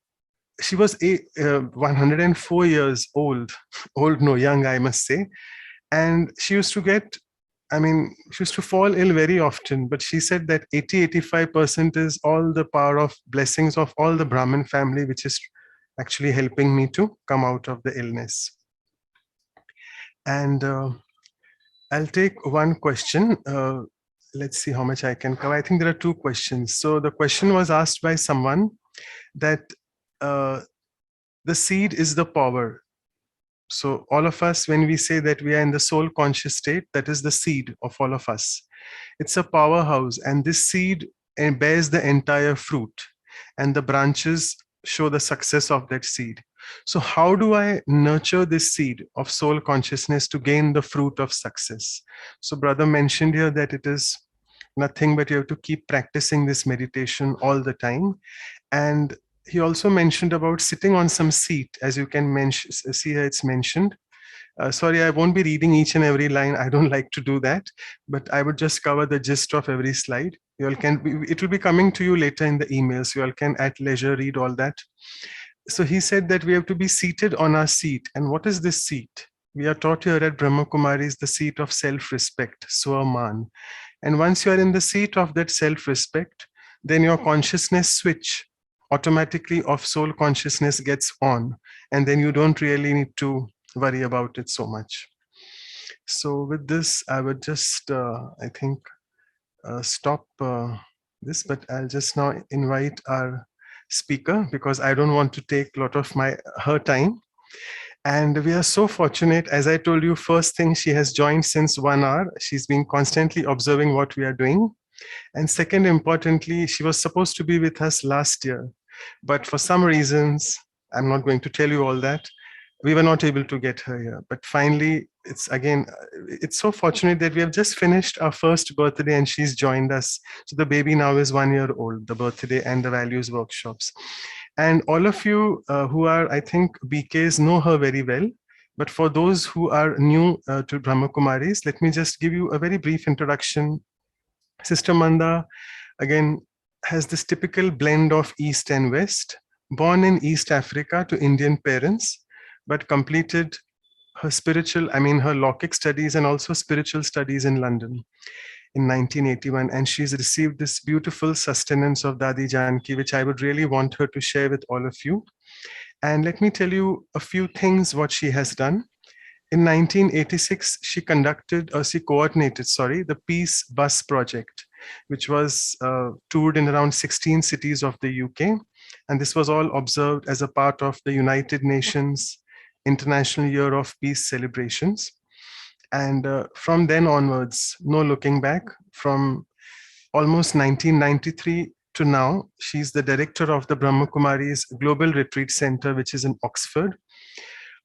she was 104 years old, young, I must say. And she used to get, she used to fall ill very often, but she said that 80-85% is all the power of blessings of all the Brahmin family, which is actually helping me to come out of the illness. And I'll take one question. Let's see how much I can cover. I think there are 2 questions. So the question was asked by someone that the seed is the power. So all of us, when we say that we are in the soul conscious state, that is the seed of all of us. It's a powerhouse, and this seed bears the entire fruit, and the branches show the success of that seed. So how do I nurture this seed of soul consciousness to gain the fruit of success? So brother mentioned here that it is nothing but you have to keep practicing this meditation all the time. And he also mentioned about sitting on some seat, as you can see here it's mentioned. Sorry, I won't be reading each and every line. I don't like to do that, but I would just cover the gist of every slide. You all can, it will be coming to you later in the emails. You all can at leisure read all that. So he said that we have to be seated on our seat. And what is this seat? We are taught here at Brahma Kumari is the seat of self-respect, Swaman. And once you are in the seat of that self-respect, then your consciousness switch automatically of soul consciousness gets on, and then you don't really need to worry about it so much. So with this, I would just, I think, stop this, but I'll just now invite our speaker because I don't want to take a lot of her time. And we are so fortunate, as I told you, first thing, she has joined since 1 hour. She's been constantly observing what we are doing. And second, importantly, she was supposed to be with us last year, but for some reasons, I'm not going to tell you all that, we were not able to get her here. But finally, it's so fortunate that we have just finished our first birthday and she's joined us. So the baby now is 1 year old, the birthday and the values workshops. And all of you who are, I think, BKs know her very well. But for those who are new to Brahma Kumaris, let me just give you a very brief introduction. Sister Manda, again, has this typical blend of East and West. Born in East Africa to Indian parents, but completed her her Lokik studies and also spiritual studies in London in 1981. And she's received this beautiful sustenance of Dadi Janki, which I would really want her to share with all of you. And let me tell you a few things what she has done. In 1986, she coordinated, the Peace Bus Project, which was toured in around 16 cities of the UK. And this was all observed as a part of the United Nations International Year of Peace celebrations. And from then onwards, no looking back, from almost 1993 to now, she's the director of the Brahma Kumaris Global Retreat Center, which is in Oxford.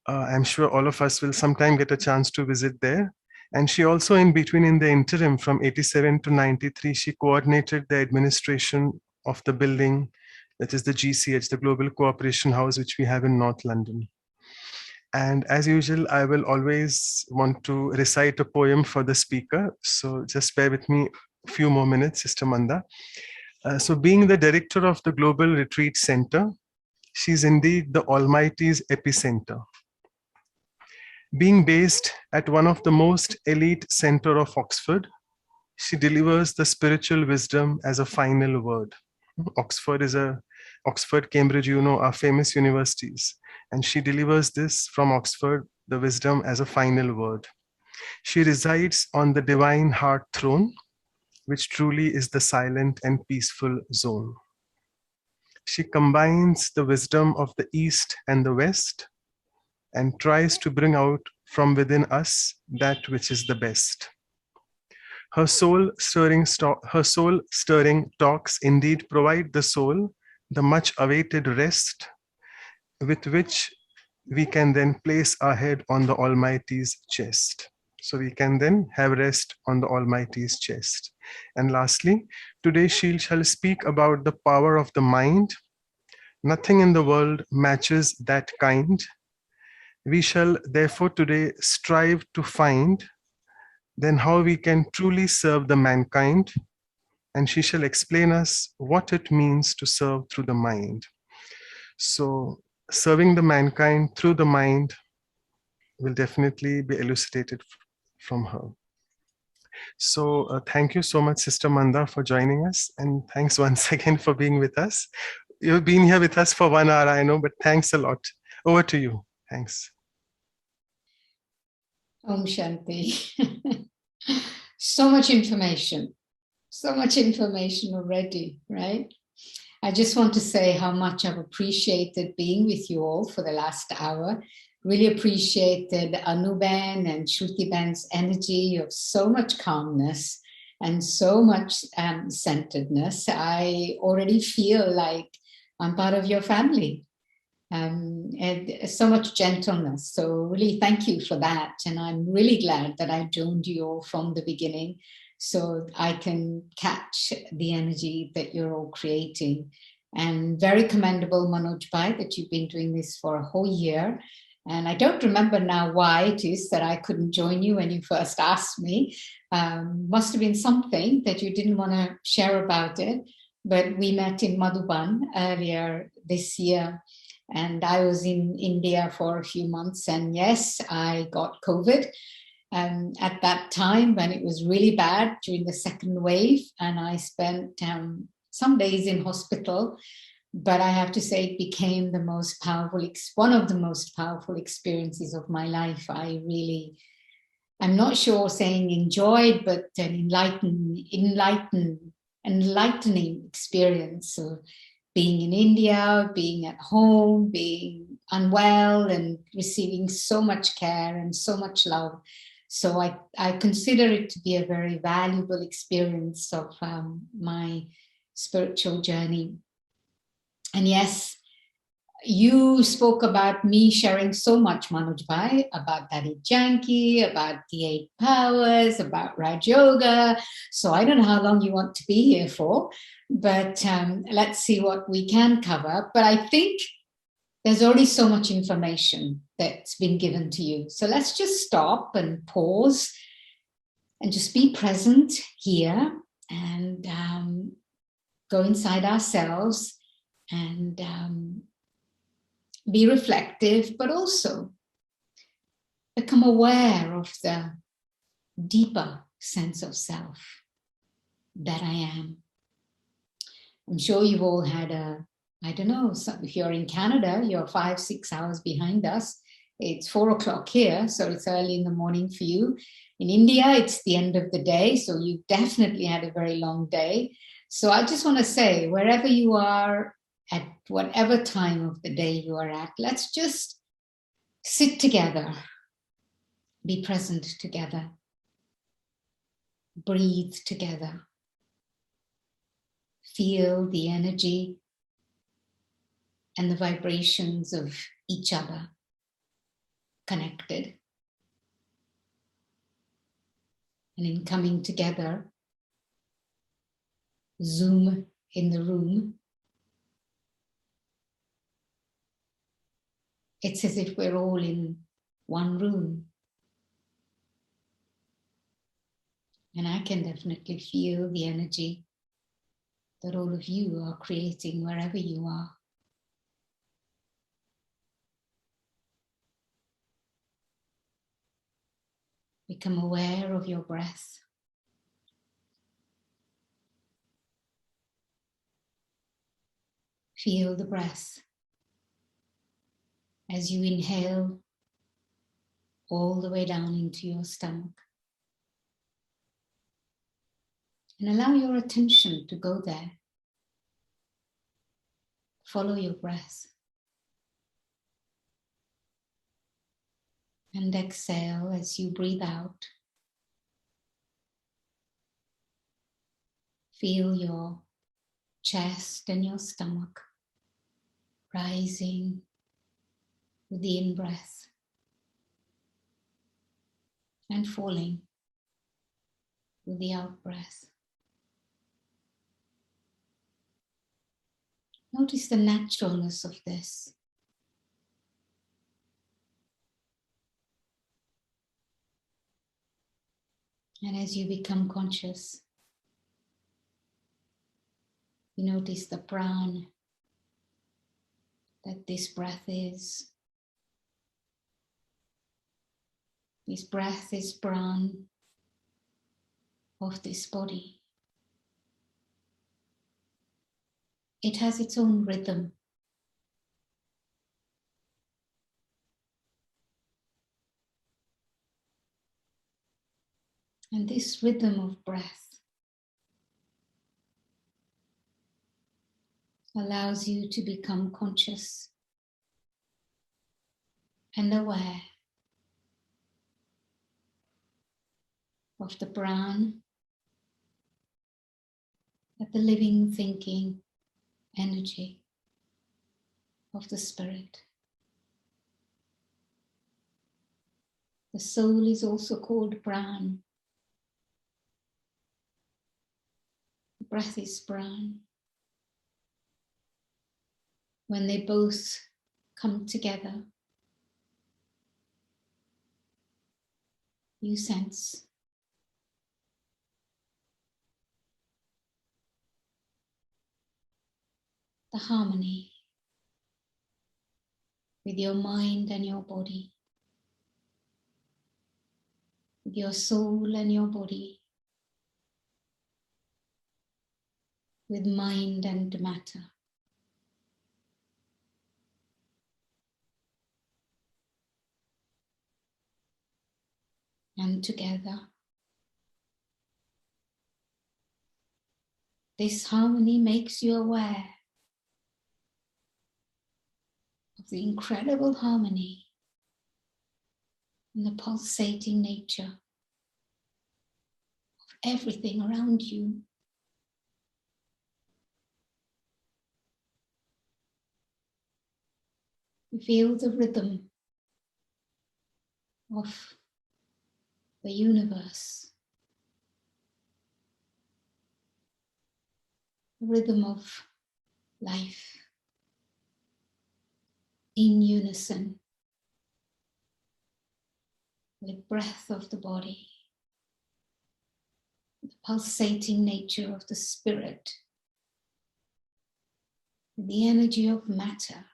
I'm sure all of us will sometime get a chance to visit there. And she also, in the interim from 87 to 93, she coordinated the administration of the building, that is the GCH, the Global Cooperation House, which we have in North London. And as usual, I will always want to recite a poem for the speaker. So just bear with me a few more minutes, Sister Manda. So being the director of the Global Retreat Center, she's indeed the Almighty's epicenter. Being based at one of the most elite center of Oxford, she delivers the spiritual wisdom as a final word. Oxford, Cambridge, are famous universities. And she delivers this from Oxford, the wisdom as a final word. She resides on the divine heart throne, which truly is the silent and peaceful zone. She combines the wisdom of the East and the West and tries to bring out from within us that which is the best. Her soul-stirring talks indeed provide the soul the much-awaited rest with which we can then place our head on the Almighty's chest. So we can then have rest on the Almighty's chest. And lastly, today she shall speak about the power of the mind. Nothing in the world matches that kind. We shall therefore today strive to find then how we can truly serve the mankind. And she shall explain us what it means to serve through the mind. So serving the mankind through the mind will definitely be elucidated from her. So thank you so much, Sister Manda, for joining us. And thanks once again for being with us. You've been here with us for 1 hour, I know, but thanks a lot. Over to you. Thanks. Om Shanti. So much information already, right? I just want to say how much I've appreciated being with you all for the last hour. Really appreciated Anuben and Shruti-ben's energy of so much calmness and so much centeredness. I already feel like I'm part of your family. And so much gentleness. So really thank you for that. And I'm really glad that I joined you all from the beginning so I can catch the energy that you're all creating. And very commendable, Manoj Bhai, that you've been doing this for a whole year. And I don't remember now why it is that I couldn't join you when you first asked me. Must have been something that you didn't want to share about it. But we met in Madhuban earlier this year. And I was in India for a few months. And yes, I got COVID at that time when it was really bad during the second wave. And I spent some days in hospital. But I have to say it became the most powerful, one of the most powerful experiences of my life. I'm not sure saying enjoyed, but an enlightening experience of being in India, being at home, being unwell and receiving so much care and so much love. So I consider it to be a very valuable experience of my spiritual journey. And yes, You spoke about me sharing so much, Manoj Bhai, about Daddy Janki, about the 8 powers, about Raj Yoga. So I don't know how long you want to be here for, but let's see what we can cover. But I think there's already so much information that's been given to you. So let's just stop and pause and just be present here and go inside ourselves and be reflective, but also become aware of the deeper sense of self that I am. I'm sure you've all had I don't know, if you're in Canada, you're 5-6 hours behind us. It's 4 o'clock here, so it's early in the morning for you. In India, it's the end of the day, so you've definitely had a very long day. So I just want to say, wherever you are, at whatever time of the day you are at, let's just sit together, be present together, breathe together, feel the energy and the vibrations of each other connected. And in coming together, Zoom in the room, it's as if we're all in one room. And I can definitely feel the energy that all of you are creating wherever you are. Become aware of your breath. Feel the breath as you inhale all the way down into your stomach. And allow your attention to go there. Follow your breath. And exhale as you breathe out. Feel your chest and your stomach rising with the in-breath and falling with the out-breath. Notice the naturalness of this. And as you become conscious, you notice the pran that this breath is. This breath is pran of this body. It has its own rhythm. And this rhythm of breath allows you to become conscious and aware of the pran, at the living, thinking energy of the spirit. The soul is also called pran. The breath is pran. When they both come together, you sense the harmony with your mind and your body, with your soul and your body, with mind and matter. And together, this harmony makes you aware of the incredible harmony and the pulsating nature of everything around you. We feel the rhythm of the universe, the rhythm of life in unison with breath of the body, the pulsating nature of the spirit, the energy of matter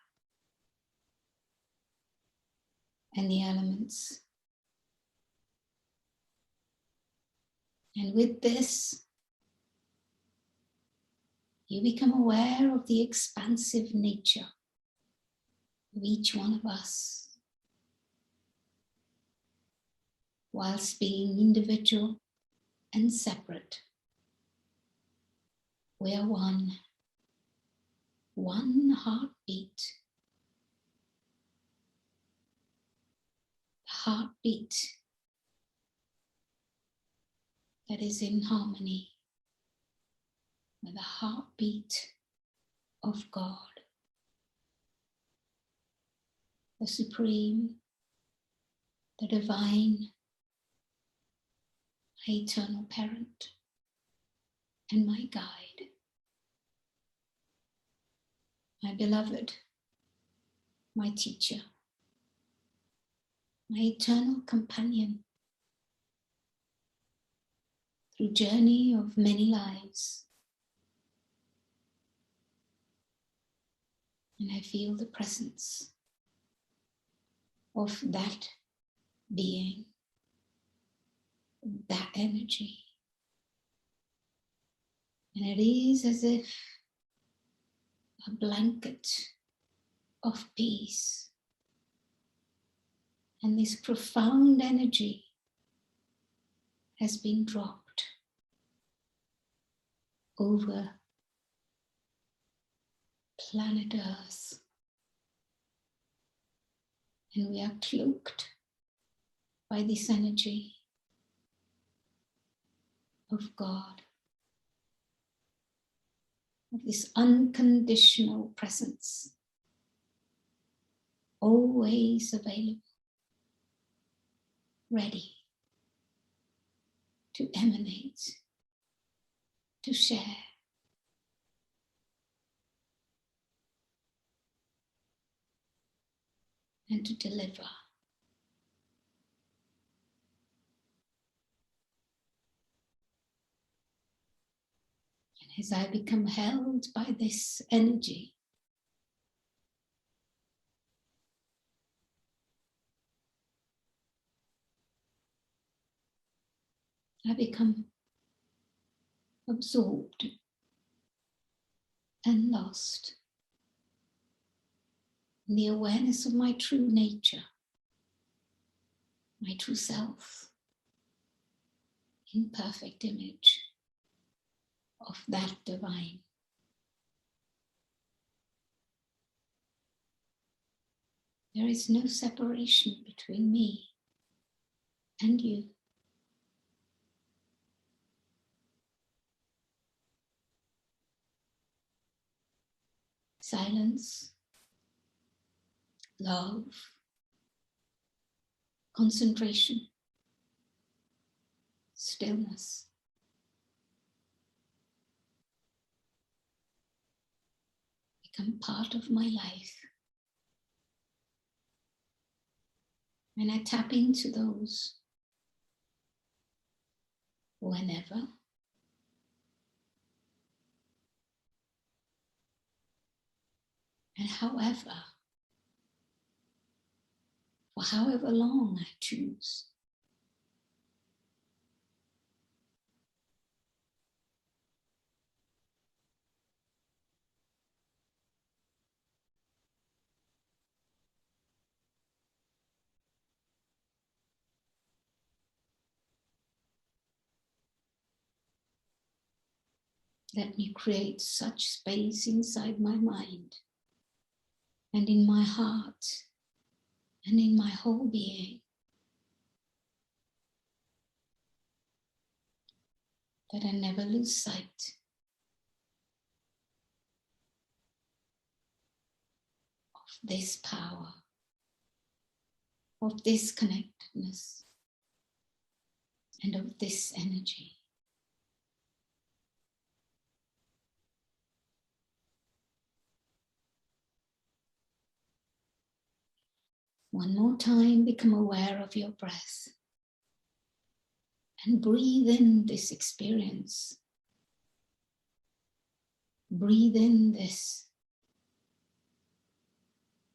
and the elements. And with this, you become aware of the expansive nature of each one of us, whilst being individual and separate. We are one heartbeat. The heartbeat that is in harmony with the heartbeat of God, the Supreme, the Divine, my eternal parent, and my guide, my beloved, my teacher, my eternal companion through journey of many lives. And I feel the presence of that being, that energy. And it is as if a blanket of peace and this profound energy has been dropped over planet Earth. And we are cloaked by this energy of God, of this unconditional presence, always available, ready to emanate, to share, and to deliver. And as I become held by this energy, I become absorbed and lost in the awareness of my true nature, my true self, in perfect image of that divine. There is no separation between me and you. Silence, love, concentration, stillness. Become part of my life. And I tap into those whenever and however, for however long I choose. Let me create such space inside my mind and in my heart and in my whole being that I never lose sight of this power, of this connectedness, and of this energy. One more time, become aware of your breath and breathe in this experience. Breathe in this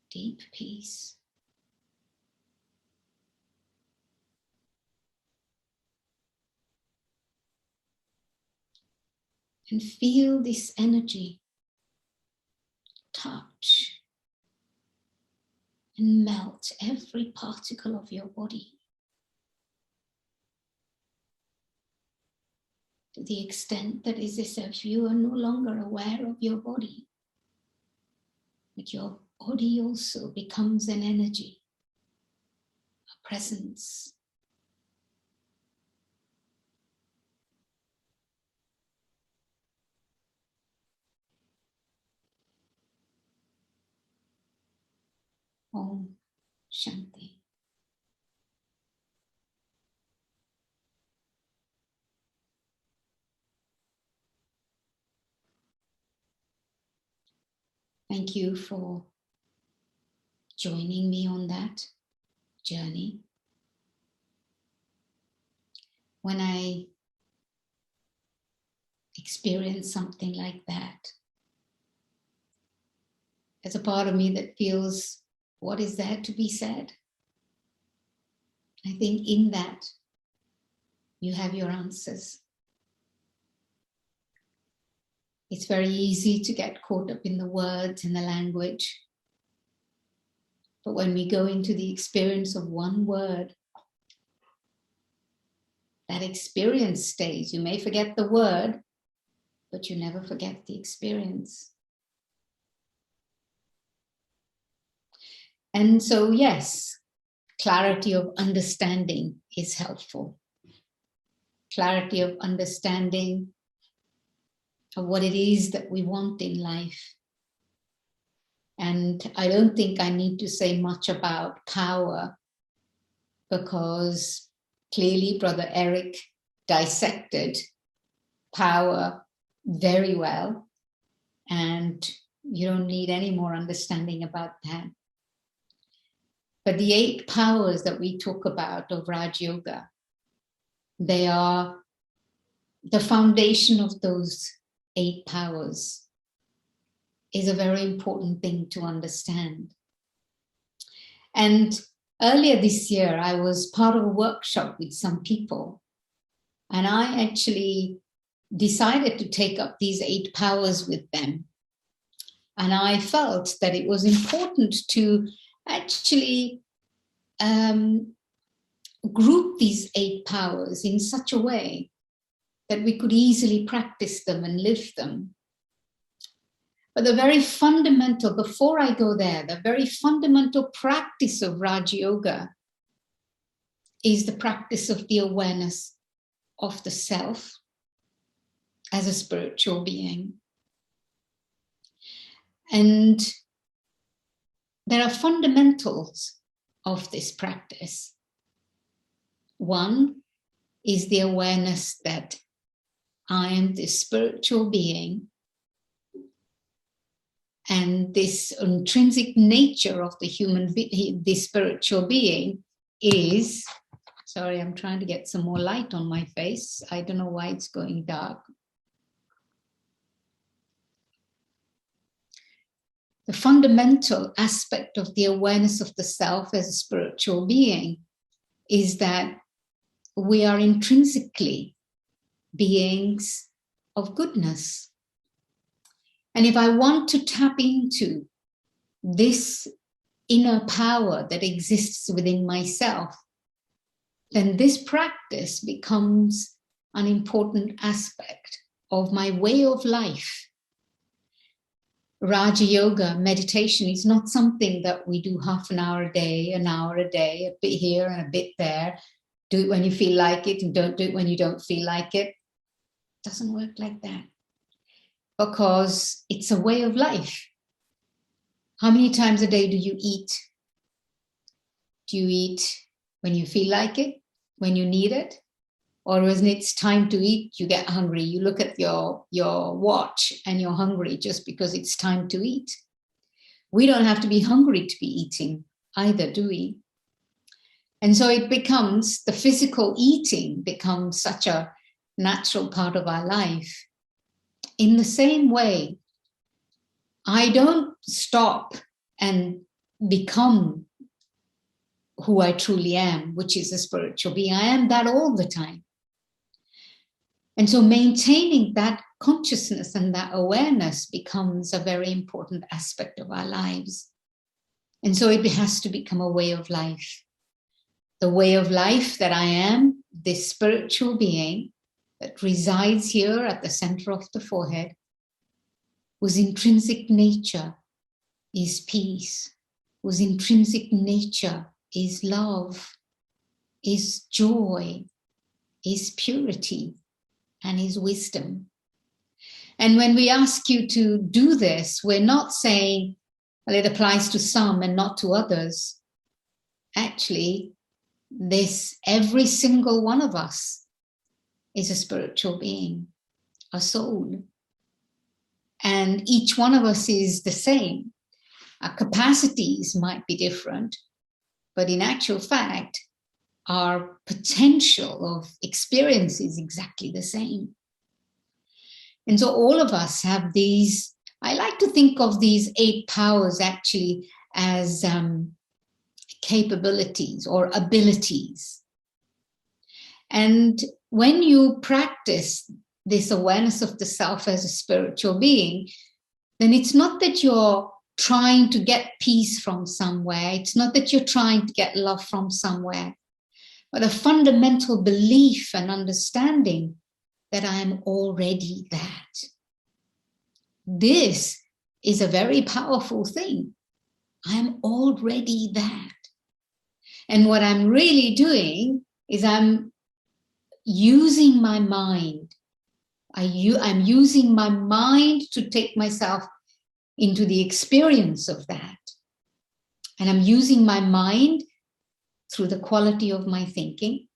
deep peace. And feel this energy touch and melt every particle of your body to the extent that is as if you are no longer aware of your body, but your body also becomes an energy, a presence. Om Shanti. Thank you for joining me on that journey. When I experience something like that, there's a part of me that feels, what is there to be said? I think in that, you have your answers. It's very easy to get caught up in the words and the language. But when we go into the experience of one word, that experience stays. You may forget the word, but you never forget the experience. And so, yes, clarity of understanding is helpful. Clarity of understanding of what it is that we want in life. And I don't think I need to say much about power, because clearly Brother Eric dissected power very well, and you don't need any more understanding about that. But the 8 powers that we talk about of Raj Yoga, they are the foundation of those 8 powers is a very important thing to understand. And earlier this year, I was part of a workshop with some people, and I actually decided to take up these 8 powers with them. And I felt that it was important to actually group these 8 powers in such a way that we could easily practice them and live them. But the very fundamental, before I go there, the very fundamental practice of Raj Yoga is the practice of the awareness of the self as a spiritual being. And there are fundamentals of this practice. One is the awareness that I am this spiritual being, and this intrinsic nature of the this spiritual being is, sorry, I'm trying to get some more light on my face. I don't know why it's going dark. The fundamental aspect of the awareness of the self as a spiritual being is that we are intrinsically beings of goodness. And if I want to tap into this inner power that exists within myself, then this practice becomes an important aspect of my way of life. Raja Yoga, meditation, is not something that we do half an hour a day, a bit here and a bit there. Do it when you feel like it and don't do it when you don't feel like it. It doesn't work like that, because it's a way of life. How many times a day do you eat? Do you eat when you feel like it, when you need it? Or when it's time to eat, you get hungry. You look at your watch and you're hungry just because it's time to eat. We don't have to be hungry to be eating either, do we? And so it becomes, the physical eating becomes such a natural part of our life. In the same way, I don't stop and become who I truly am, which is a spiritual being. I am that all the time. And so maintaining that consciousness and that awareness becomes a very important aspect of our lives. And so it has to become a way of life. The way of life that I am, this spiritual being that resides here at the center of the forehead, whose intrinsic nature is peace, whose intrinsic nature is love, is joy, is purity, and is wisdom. And when we ask you to do this, we're not saying, well, it applies to some and not to others. Actually, every single one of us is a spiritual being, a soul. And each one of us is the same. Our capacities might be different, but in actual fact, our potential of experience is exactly the same. And so all of us have these, I like to think of these 8 powers actually as capabilities or abilities. And when you practice this awareness of the self as a spiritual being, then it's not that you're trying to get peace from somewhere. It's not that you're trying to get love from somewhere, but a fundamental belief and understanding that I am already that. This is a very powerful thing. I am already that. And what I'm really doing is I'm using my mind. I'm using my mind to take myself into the experience of that. And I'm using my mind through the quality of my thinking,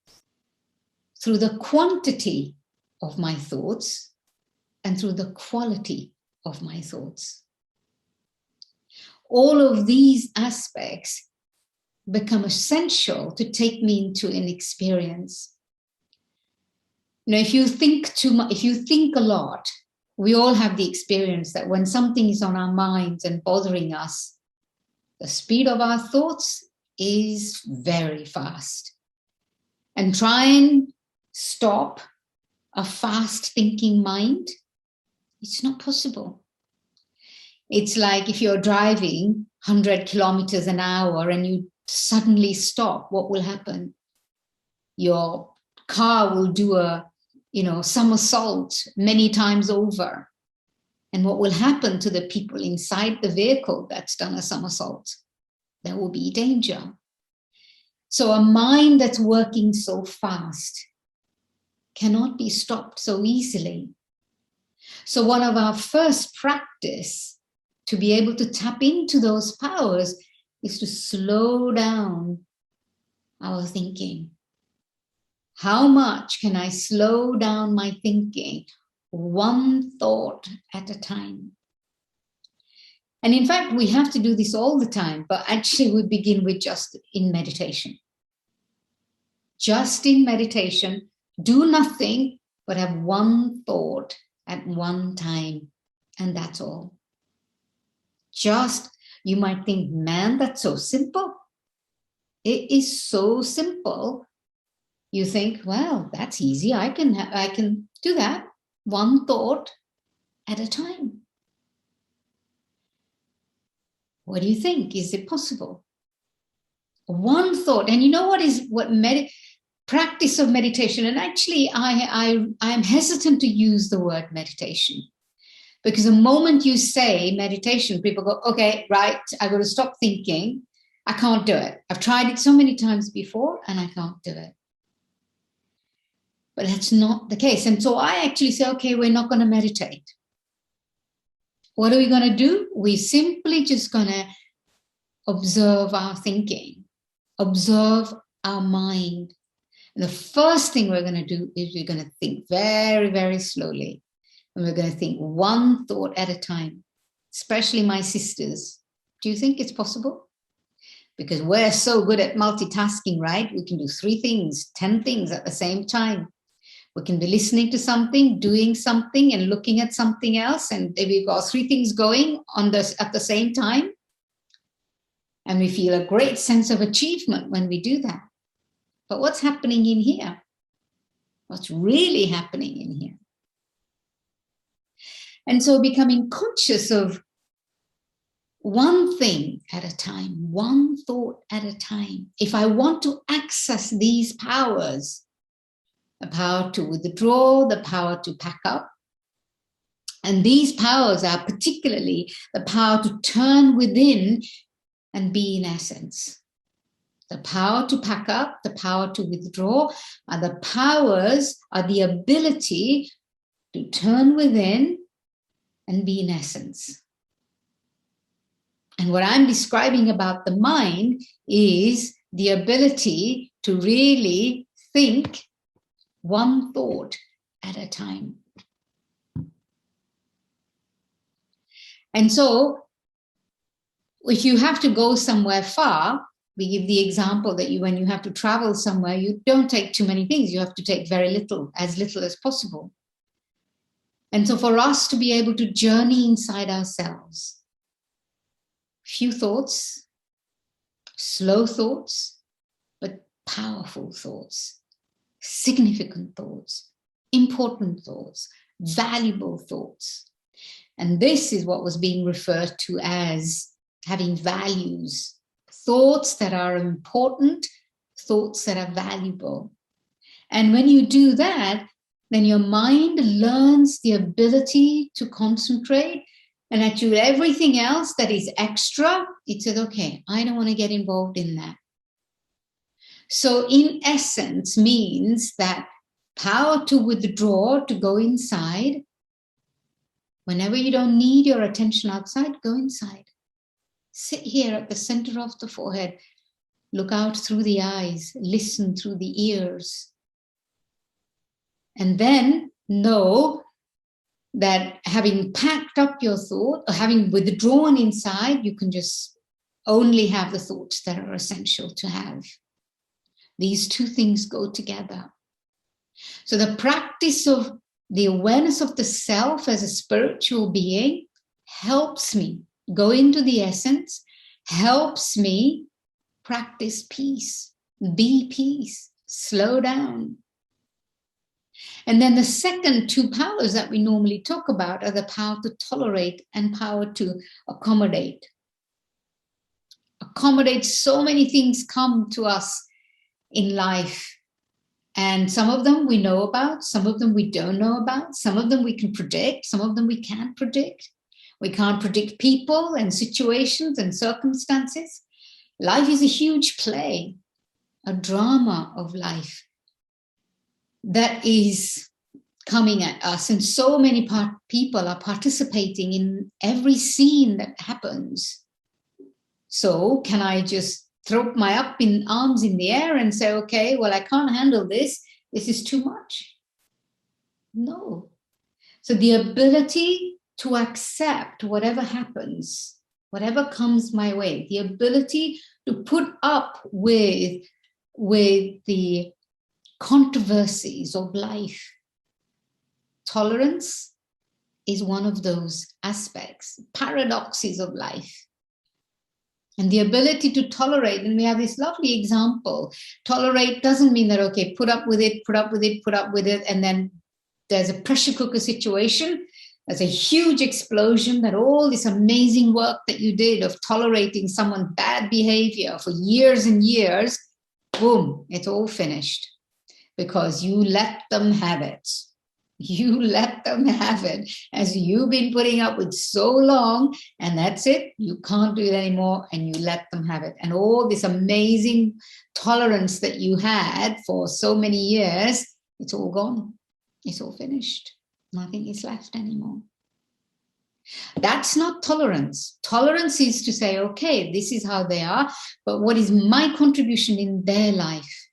through the quantity of my thoughts, and through the quality of my thoughts. All of these aspects become essential to take me into an experience. You know, if you think too much, if you think a lot, we all have the experience that when something is on our minds and bothering us, the speed of our thoughts is very fast. And try and stop a fast thinking mind, it's not possible. It's like if you're driving 100 kilometers an hour and you suddenly stop, what will happen? Your car will do a somersault many times over. And what will happen to the people inside the vehicle that's done a somersault? There will be danger. So a mind that's working so fast cannot be stopped so easily. So one of our first practice to be able to tap into those powers is to slow down our thinking. How much can I slow down my thinking? One thought at a time. And in fact, we have to do this all the time, but actually we begin with just in meditation. Just in meditation, do nothing but have one thought at one time, and that's all. Just, you might think, man, that's so simple. It is so simple. You think, well, that's easy. I can do that. One thought at a time. What do you think? Is it possible? One thought. And you know what practice of meditation, and actually I'm hesitant to use the word meditation, because the moment you say meditation, people go, okay, right, I've got to stop thinking. I can't do it. I've tried it so many times before and I can't do it. But that's not the case. And so I actually say, okay, we're not going to meditate. what are we going to do? We're simply just going to observe our thinking, observe our mind. And the first thing we're going to do is we're going to think very, very slowly. And we're going to think one thought at a time, especially my sisters. Do you think it's possible? Because we're so good at multitasking, right? We can do 3 things, 10 things at the same time. We can be listening to something, doing something, and looking at something else. And we've got 3 things going on this at the same time. And we feel a great sense of achievement when we do that. But what's happening in here? What's really happening in here? And so becoming conscious of one thing at a time, one thought at a time. If I want to access these powers, the power to withdraw, the power to pack up, and these powers are particularly the power to turn within and be in essence. The power to pack up, the power to withdraw, are the powers, are the ability to turn within and be in essence. And what I'm describing about the mind is the ability to really think one thought at a time. And so, if you have to go somewhere far, we give the example that when you have to travel somewhere, you don't take too many things. You have to take very little as possible. And so for us to be able to journey inside ourselves, few thoughts, slow thoughts, but powerful thoughts, significant thoughts, important thoughts, valuable thoughts. And this is what was being referred to as having values, thoughts that are important, thoughts that are valuable. And when you do that, then your mind learns the ability to concentrate, and actually everything else that is extra, it says, okay, I don't want to get involved in that. So in essence means that power to withdraw, to go inside. Whenever you don't need your attention outside, go inside. Sit here at the center of the forehead. Look out through the eyes. Listen through the ears. And then know that having packed up your thought, or having withdrawn inside, you can just only have the thoughts that are essential to have. These 2 things go together. So the practice of the awareness of the self as a spiritual being helps me go into the essence, helps me practice peace, be peace, slow down. And then the second 2 powers that we normally talk about are the power to tolerate and power to accommodate. Accommodate, so many things come to us in life. And some of them we know about, some of them we don't know about, some of them we can predict, some of them we can't predict. We can't predict people and situations and circumstances. Life is a huge play, a drama of life that is coming at us. And so many people are participating in every scene that happens. So can I just throw my arms in the air and say, okay, well, I can't handle this. This is too much. No. So the ability to accept whatever happens, whatever comes my way, the ability to put up with the controversies of life. Tolerance is one of those aspects, paradoxes of life. And the ability to tolerate, and we have this lovely example. Tolerate doesn't mean that, okay, put up with it, and then there's a pressure cooker situation. There's a huge explosion, that all this amazing work that you did of tolerating someone's bad behavior for years and years, boom, it's all finished because you let them have it. You let them have it, as you've been putting up with so long, and that's it. You can't do it anymore, and you let them have it. And all this amazing tolerance that you had for so many years, it's all gone. It's all finished. Nothing is left anymore. That's not tolerance. Tolerance is to say, okay, this is how they are, but what is my contribution in their life?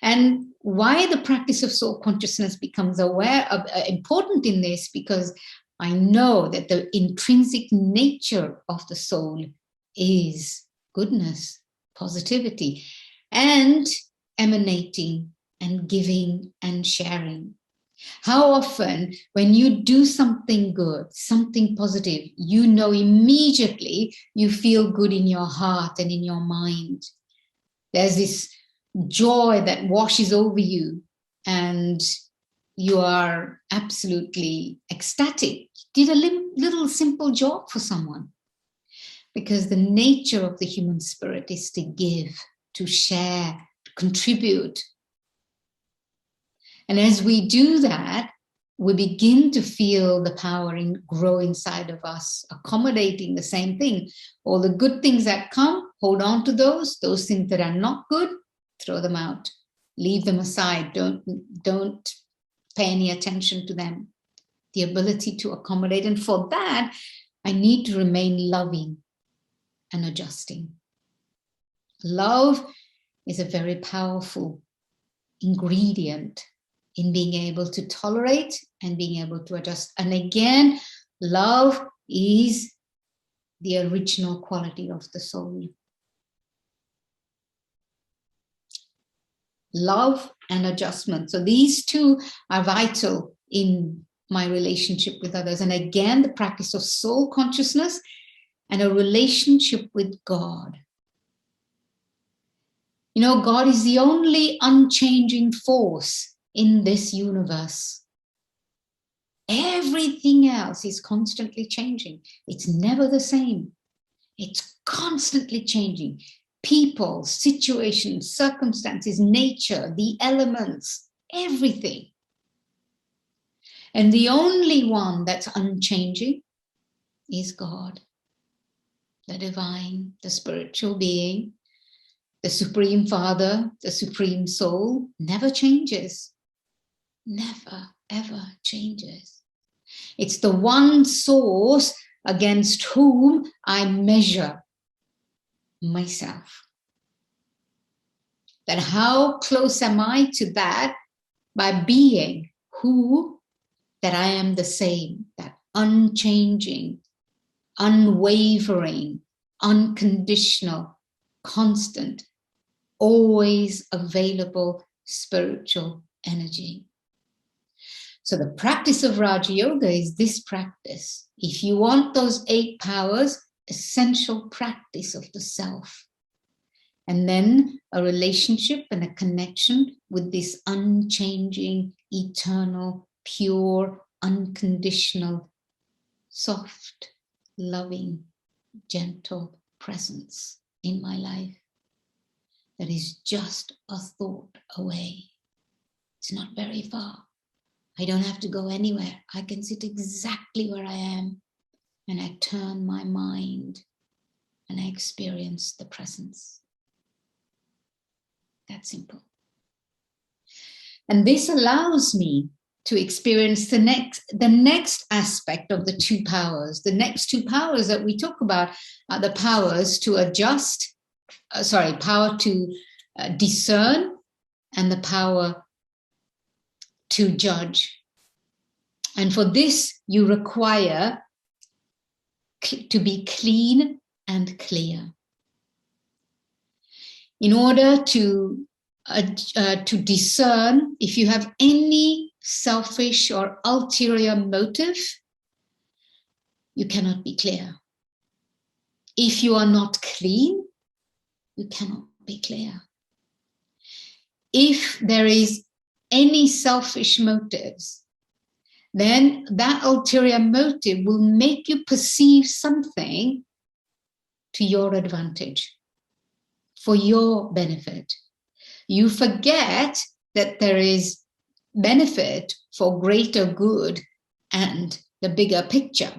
And why the practice of soul consciousness becomes important in this, because I know that the intrinsic nature of the soul is goodness, positivity, and emanating and giving and sharing. How often when you do something good, something positive, you know immediately you feel good in your heart and in your mind. There's this joy that washes over you and you are absolutely ecstatic. You did a little simple job for someone, because the nature of the human spirit is to give, to share, to contribute. And as we do that, we begin to feel the power grow inside of us, accommodating the same thing. All the good things that come, hold on to those. Those things that are not good, throw them out. Leave them aside. Don't pay any attention to them. The ability to accommodate. And for that, I need to remain loving and adjusting. Love is a very powerful ingredient in being able to tolerate and being able to adjust. And again, love is the original quality of the soul. Love and adjustment. So these two are vital in my relationship with others. And again, the practice of soul consciousness and a relationship with God. You know, God is the only unchanging force in this universe. Everything else is constantly changing. It's never the same. It's constantly changing. People, situations, circumstances, nature, the elements, everything. And the only one that's unchanging is God, the divine, the spiritual being, the Supreme Father, the Supreme Soul, never changes. Never, ever changes. It's the one source against whom I measure myself. That how close am I to that by being who, that I am the same, that unchanging, unwavering, unconditional, constant, always available spiritual energy. So the practice of Raja Yoga is this practice. If you want those 8 powers, essential practice of the self. And then a relationship and a connection with this unchanging, eternal, pure, unconditional, soft, loving, gentle presence in my life that is just a thought away. It's not very far. I don't have to go anywhere. I can sit exactly where I am and I turn my mind and I experience the presence. That simple. And this allows me to experience the next aspect of the 2 powers. The next 2 powers that we talk about are the powers to adjust, power to discern, and the power to judge. And for this, you require to be clean and clear. In order to discern, if you have any selfish or ulterior motive, you cannot be clear. If you are not clean, you cannot be clear. If there is any selfish motives, then that ulterior motive will make you perceive something to your advantage, for your benefit. You forget that there is benefit for greater good and the bigger picture,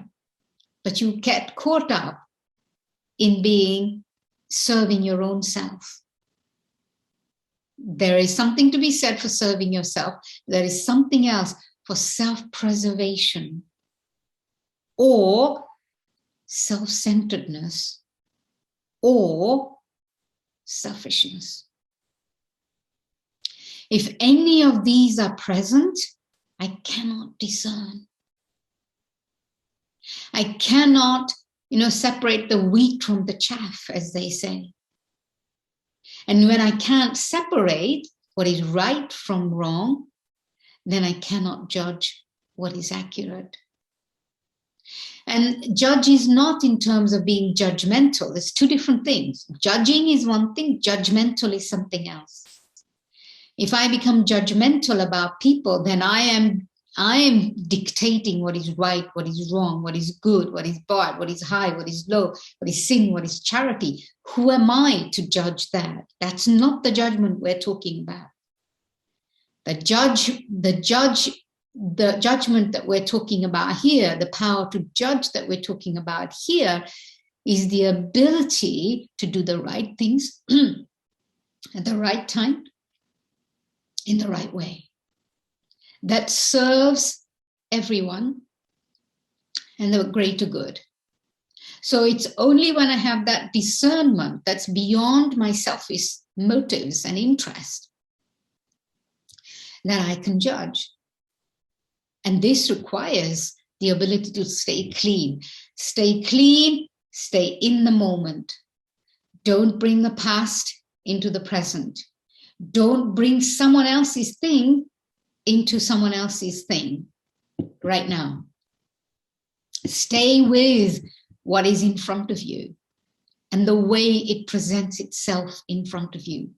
but you get caught up in serving your own self. There is something to be said for serving yourself. There is something else for self-preservation. or self-centeredness, or selfishness. If any of these are present, I cannot discern. I cannot, separate the wheat from the chaff, as they say. And when I can't separate what is right from wrong, then I cannot judge what is accurate. And judge is not in terms of being judgmental. There's two different things. Judging is one thing, judgmental is something else. If I become judgmental about people, then I am dictating what is right, what is wrong, what is good, what is bad, what is high, what is low, what is sin, what is charity. Who am I to judge that? That's not the judgment we're talking about. The judgment that we're talking about here, the power to judge that we're talking about here, is the ability to do the right things at the right time, in the right way, that serves everyone and the greater good. So it's only when I have that discernment that's beyond my selfish motives and interest that I can judge. And this requires the ability to stay clean. Stay clean, stay in the moment. Don't bring the past into the present. Don't bring someone else's thing into someone else's thing right now. Stay with what is in front of you and the way it presents itself in front of you.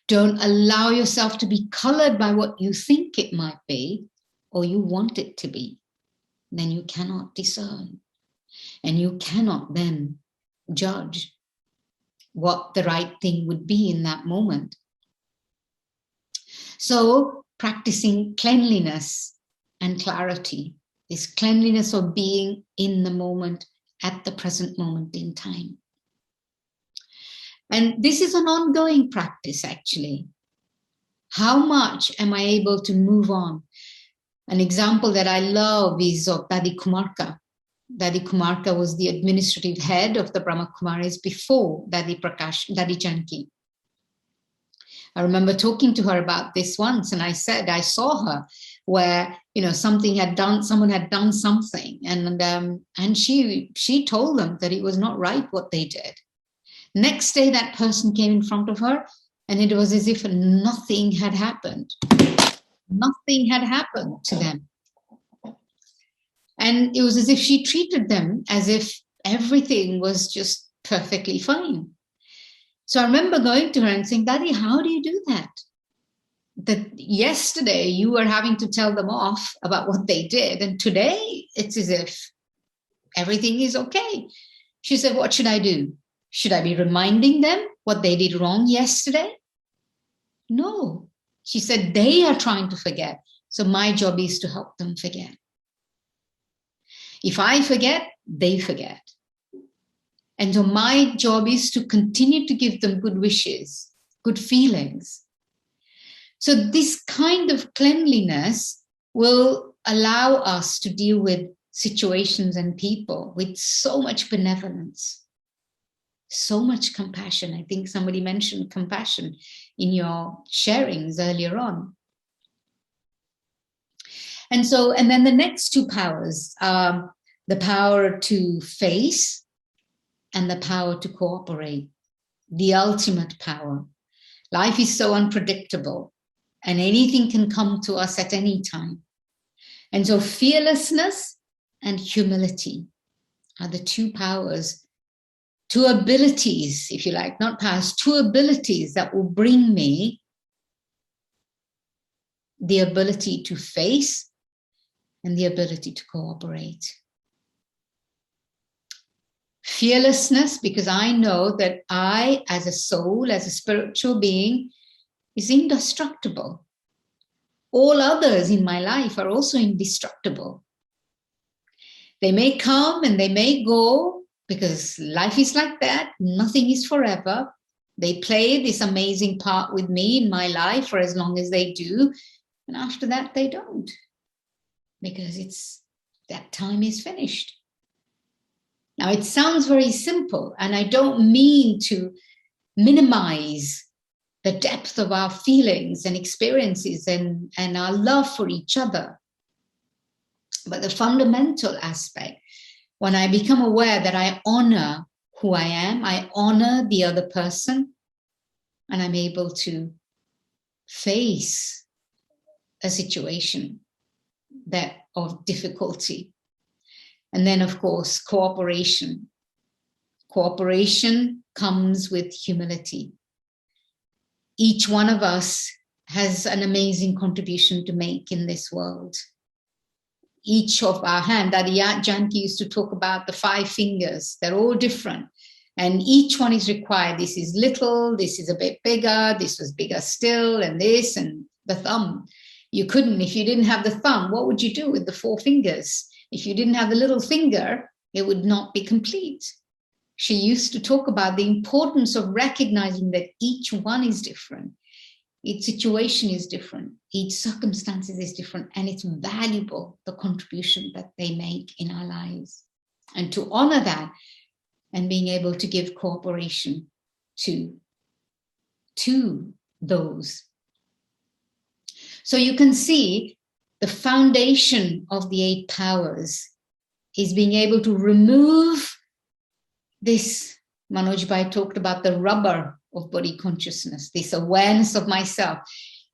Don't allow yourself to be colored by what you think it might be or you want it to be. Then you cannot discern, and you cannot then judge what the right thing would be in that moment. So practicing cleanliness and clarity, this cleanliness of being in the moment at the present moment in time. And this is an ongoing practice, actually. How much am I able to move on? An example that I love is of Dadi Kumarka. Dadi Kumarka was the administrative head of the Brahma Kumaris before Dadi Janki. I remember talking to her about this once, and I said, I saw her where, someone had done something, and she told them that it was not right what they did. Next day, that person came in front of her, and it was as if nothing had happened. Nothing had happened to them. And it was as if she treated them as if everything was just perfectly fine. So I remember going to her and saying, Daddy, how do you do that? That yesterday you were having to tell them off about what they did, and today it's as if everything is okay. She said, what should I do? Should I be reminding them what they did wrong yesterday? No. She said, they are trying to forget. So my job is to help them forget. If I forget, they forget. And so my job is to continue to give them good wishes, good feelings. So this kind of cleanliness will allow us to deal with situations and people with so much benevolence, so much compassion. I think somebody mentioned compassion in your sharings earlier on. And then the next two powers, the power to face and the power to cooperate, the ultimate power. Life is so unpredictable, and anything can come to us at any time. And so fearlessness and humility are the two powers, two abilities, if you like, not powers, two abilities that will bring me the ability to face and the ability to cooperate. Fearlessness, because I know that I, as a soul, as a spiritual being, is indestructible. All others in my life are also indestructible. They may come and they may go, because life is like that. Nothing is forever. They play this amazing part with me in my life for as long as they do. And after that, they don't, because that time is finished. Now, it sounds very simple, and I don't mean to minimize the depth of our feelings and experiences and our love for each other. But the fundamental aspect, when I become aware that I honor who I am, I honor the other person, and I'm able to face a situation that of difficulty. And then, of course, cooperation. Cooperation comes with humility. Each one of us has an amazing contribution to make in this world. Each of our hand, Daddy Janki used to talk about the 5 fingers. They're all different. And each one is required. This is little, this is a bit bigger, this was bigger still, and this, and the thumb. You couldn't, if you didn't have the thumb, what would you do with the 4 fingers? If you didn't have the little finger, it would not be complete. She used to talk about the importance of recognizing that each one is different. Each situation is different. Each circumstances is different. And it's valuable, the contribution that they make in our lives. And to honor that and being able to give cooperation to those. So you can see the foundation of the 8 powers is being able to remove this. Manoj Bhai talked about the rubber of body consciousness, this awareness of myself.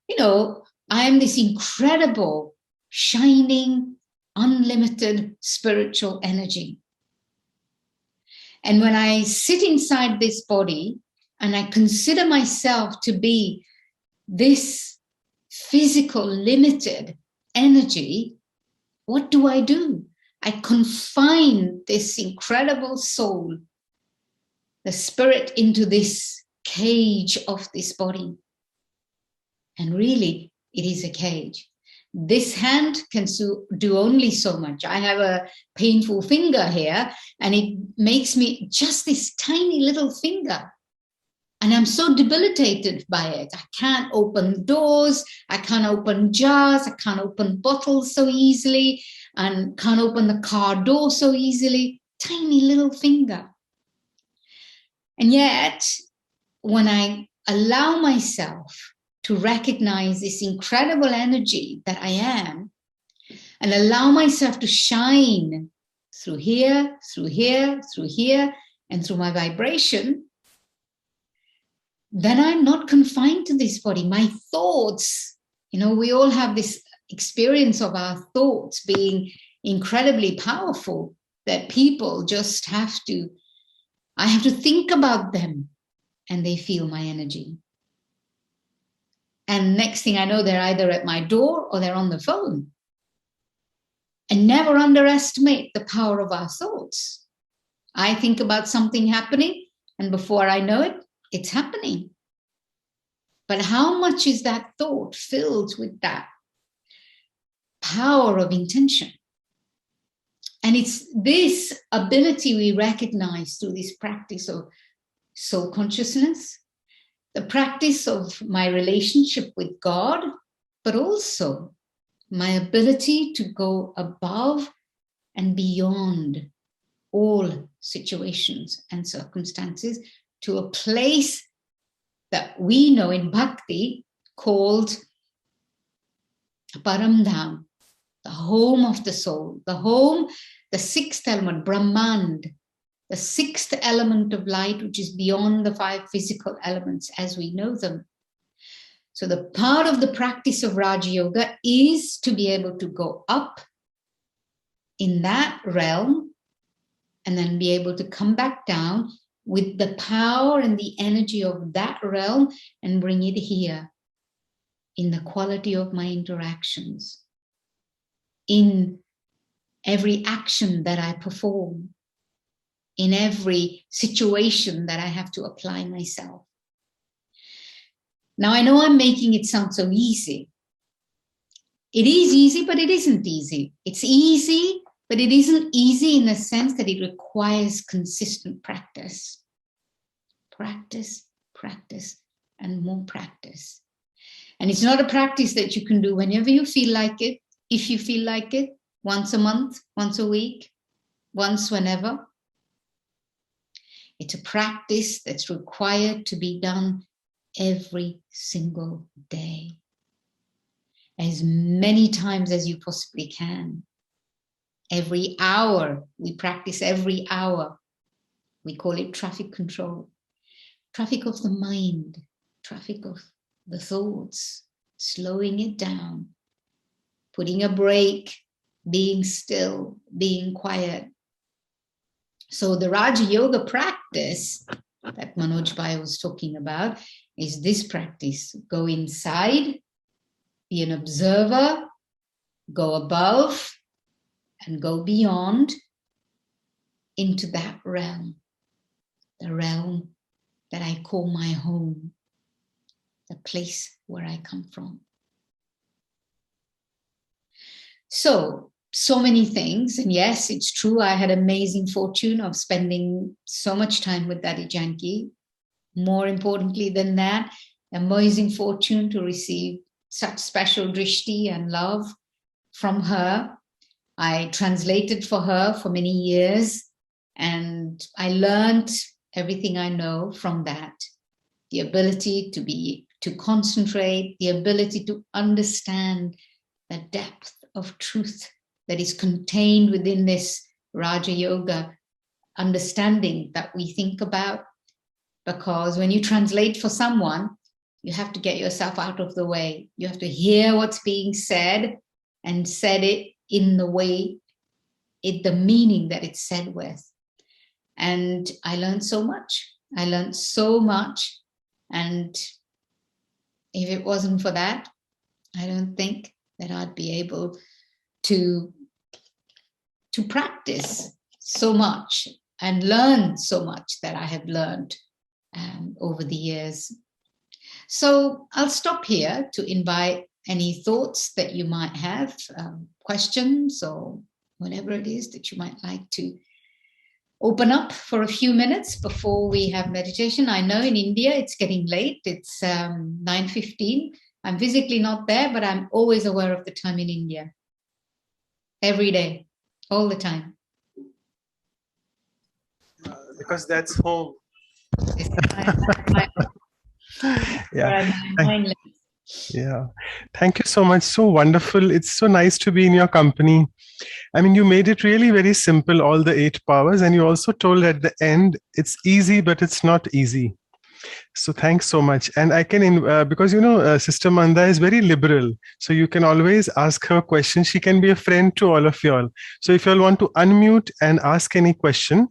You know, I am this incredible, shining, unlimited spiritual energy. And when I sit inside this body and I consider myself to be this physical, limited energy, what do? I confine this incredible soul, the spirit, into this cage of this body. And really, it is a cage. This hand can do only so much. I have a painful finger here, and it makes me just this tiny little finger. And I'm so debilitated by it. I can't open doors, I can't open jars, I can't open bottles so easily, and can't open the car door so easily. Tiny little finger. And yet, when I allow myself to recognize this incredible energy that I am, and allow myself to shine through here, through here, through here, and through my vibration, then I'm not confined to this body. My thoughts, we all have this experience of our thoughts being incredibly powerful, that people just I have to think about them, and they feel my energy. And next thing I know, they're either at my door or they're on the phone. And never underestimate the power of our thoughts. I think about something happening, and before I know it, it's happening. But how much is that thought filled with that power of intention? And it's this ability we recognize through this practice of soul consciousness, the practice of my relationship with God, but also my ability to go above and beyond all situations and circumstances to a place that we know in Bhakti called Paramdham, the home of the soul, the 6th element, Brahmand, the 6th element of light, which is beyond the 5 physical elements as we know them. So the part of the practice of Raja Yoga is to be able to go up in that realm and then be able to come back down with the power and the energy of that realm and bring it here in the quality of my interactions, in every action that I perform, in every situation that I have to apply myself. Now, I know I'm making it sound so easy. It is easy, but it isn't easy. It's easy, but it isn't easy in the sense that it requires consistent practice. Practice, practice, and more practice. And it's not a practice that you can do whenever you feel like it, if you feel like it, once a month, once a week, once whenever. It's a practice that's required to be done every single day, as many times as you possibly can. Every hour, we practice every hour. We call it traffic control. Traffic of the mind, traffic of the thoughts, slowing it down, putting a break, being still, being quiet. So the Raja Yoga practice that Manoj Bhai was talking about is this practice. Go inside, be an observer, go above, and go beyond into that realm, the realm that I call my home, the place where I come from. So many things. And yes, it's true, I had amazing fortune of spending so much time with Dadi Janki. More importantly than that, amazing fortune to receive such special drishti and love from her. I translated for her for many years, and I learned everything I know from that. The ability to concentrate, the ability to understand the depth of truth that is contained within this Raja Yoga understanding that we think about. Because when you translate for someone, you have to get yourself out of the way. You have to hear what's being said and said it in the way, the meaning that it's said with. And I learned so much. And if it wasn't for that, I don't think that I'd be able to practice so much and learn so much that I have learned over the years. So I'll stop here to invite any thoughts that you might have, questions or whatever it is that you might like to open up for a few minutes before we have meditation. I know in India it's getting late. It's 9:15. I'm physically not there, but I'm always aware of the time in India. Every day, all the time. Because that's home. Yeah. Yeah. Thank you so much. So wonderful. It's so nice to be in your company. I mean, you made it really very simple, all the 8 powers. And you also told at the end, it's easy, but it's not easy. So thanks so much. And I can, because, Sister Manda is very liberal. So you can always ask her questions. She can be a friend to all of y'all. So if y'all want to unmute and ask any question,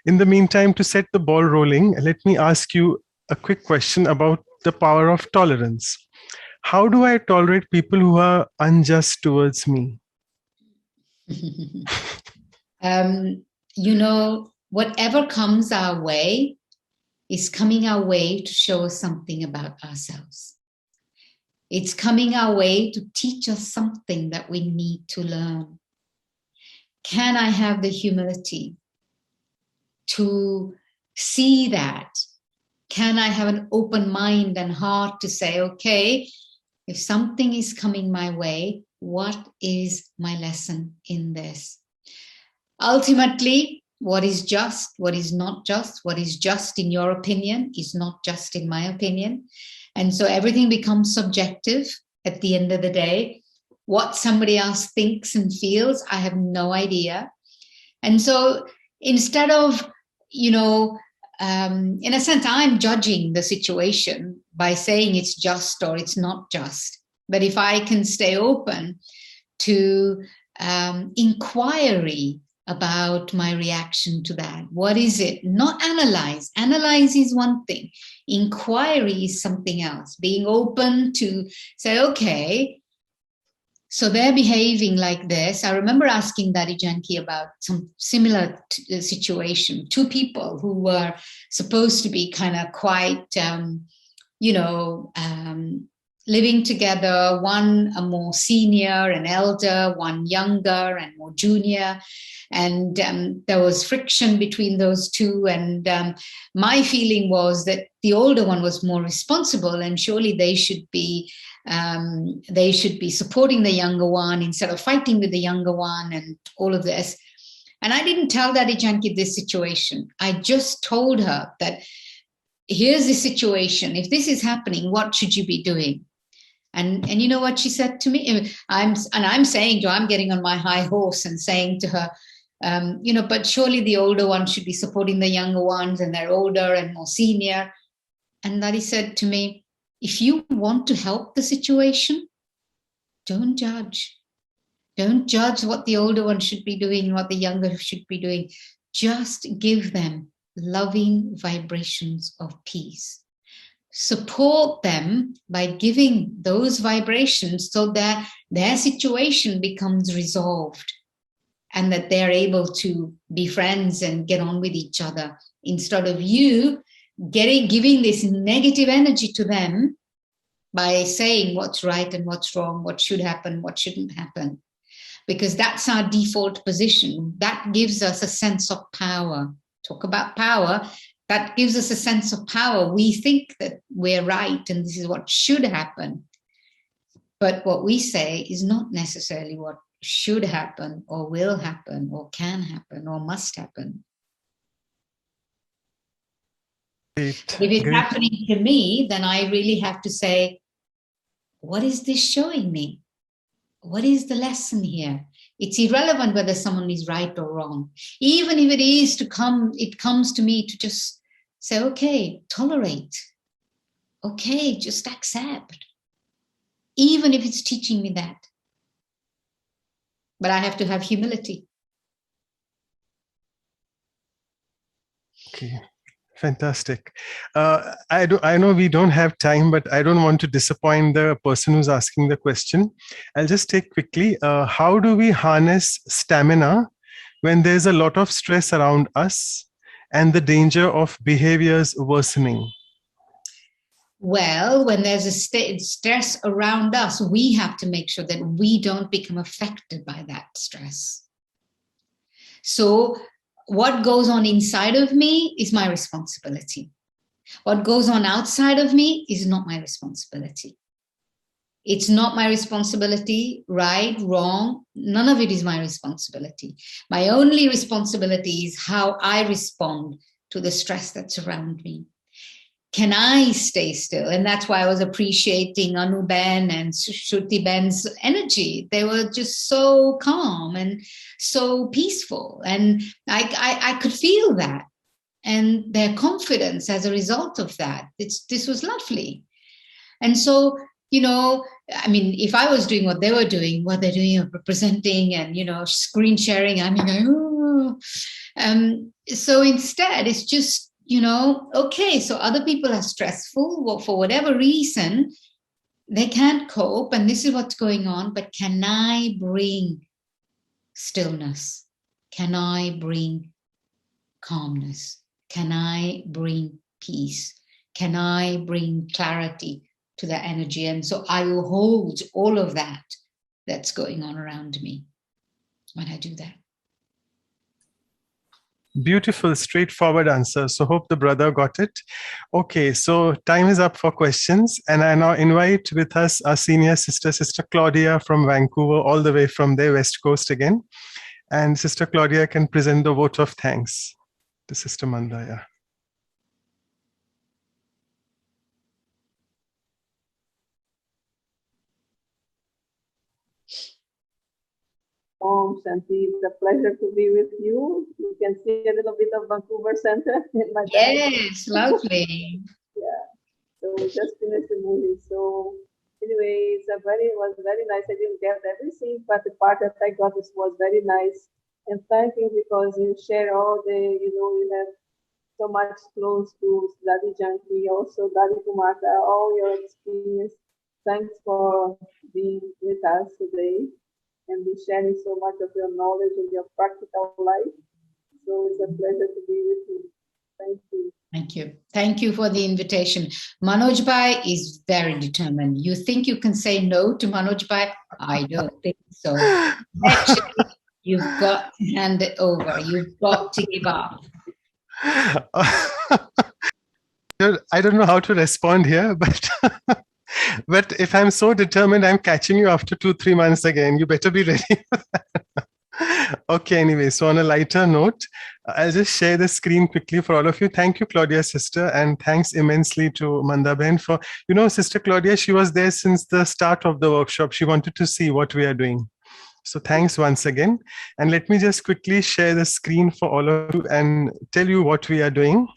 in the meantime, to set the ball rolling, let me ask you a quick question about the power of tolerance. How do I tolerate people who are unjust towards me? Whatever comes our way is coming our way to show us something about ourselves. It's coming our way to teach us something that we need to learn. Can I have the humility to see that? Can I have an open mind and heart to say, okay, if something is coming my way, what is my lesson in this? Ultimately, what is just, what is not just, what is just in your opinion is not just in my opinion. And so everything becomes subjective at the end of the day. What somebody else thinks and feels, I have no idea. And so instead of, in a sense, I'm judging the situation by saying it's just or it's not just. But if I can stay open to inquiry about my reaction to that, what is it? Not analyze. Analyze is one thing. Inquiry is something else. Being open to say, okay, so they're behaving like this. I remember asking Dadi Janki about some similar situation. 2 people who were supposed to be kind of quite, living together, one a more senior and elder, one younger and more junior. And there was friction between those 2. And my feeling was that the older one was more responsible, and surely they should be supporting the younger one instead of fighting with the younger one and all of this. And I didn't tell Daddy Janki this situation. I just told her that here's the situation. If this is happening, what should you be doing? And you know what she said to me? I'm getting on my high horse and saying to her, but surely the older ones should be supporting the younger ones, and they're older and more senior. And Daddy said to me, if you want to help the situation, don't judge. Don't judge what the older one should be doing, what the younger should be doing. Just give them loving vibrations of peace. Support them by giving those vibrations so that their situation becomes resolved and that they're able to be friends and get on with each other, instead of you giving this negative energy to them by saying what's right and what's wrong, what should happen, what shouldn't happen. Because that's our default position. That gives us a sense of power. Talk about power. That gives us a sense of power. We think that we're right and this is what should happen. But what we say is not necessarily what should happen or will happen or can happen or must happen. If it's happening to me, then I really have to say, what is this showing me? What is the lesson here? It's irrelevant whether someone is right or wrong. Even if it comes to me to just say, okay, tolerate. Okay, just accept. Even if it's teaching me that. But I have to have humility. Okay. Fantastic. I know we don't have time, but I don't want to disappoint the person who's asking the question. I'll just take quickly. How do we harness stamina when there's a lot of stress around us and the danger of behaviors worsening? Well, when there's a stress around us, we have to make sure that we don't become affected by that stress. So what goes on inside of me is my responsibility. What goes on outside of me is not my responsibility. It's not my responsibility, right, wrong. None of it is my responsibility. My only responsibility is how I respond to the stress that's around me. Can I stay still? And that's why I was appreciating Anu Ben and Shruti Ben's energy. They were just so calm and so peaceful. And I could feel that. And their confidence as a result of that. This was lovely. And so, if I was doing what they were doing, what they're doing, representing and, screen sharing, so instead it's just, okay, so other people are stressful for whatever reason, they can't cope, and this is what's going on, but can I bring stillness? Can I bring calmness? Can I bring peace? Can I bring clarity to that energy? And so I will hold all of that that's going on around me when I do that. Beautiful, straightforward answer. So hope the brother got it. Okay, so time is up for questions. And I now invite with us our senior sister, Sister Claudia from Vancouver, all the way from the West Coast again. And Sister Claudia can present the vote of thanks to Sister Mandaya. Om Shanti, it's a pleasure to be with you. You can see a little bit of Vancouver Center in my back. Yes, lovely. Yeah, so we just finished the movie. So anyway, it was very nice. I didn't get everything, but the part that I got was very nice. And thank you because you share all the, you have so much close to Dadi Janki, also Dadi Kumata, all your experience. Thanks for being with us today and be sharing so much of your knowledge and your practical life. So it's a pleasure to be with you. Thank you. Thank you. Thank you for the invitation. Manoj Bhai is very determined. You think you can say no to Manoj Bhai? I don't think so. Actually, you've got to hand it over. You've got to give up. I don't know how to respond here, but but if I'm so determined, I'm catching you after 2-3 months again. You better be ready for that. Okay, anyway, so on a lighter note, I'll just share the screen quickly for all of you. Thank you, Claudia, sister, and thanks immensely to Manda Ben for, Sister Claudia, she was there since the start of the workshop. She wanted to see what we are doing. So thanks once again. And let me just quickly share the screen for all of you and tell you what we are doing.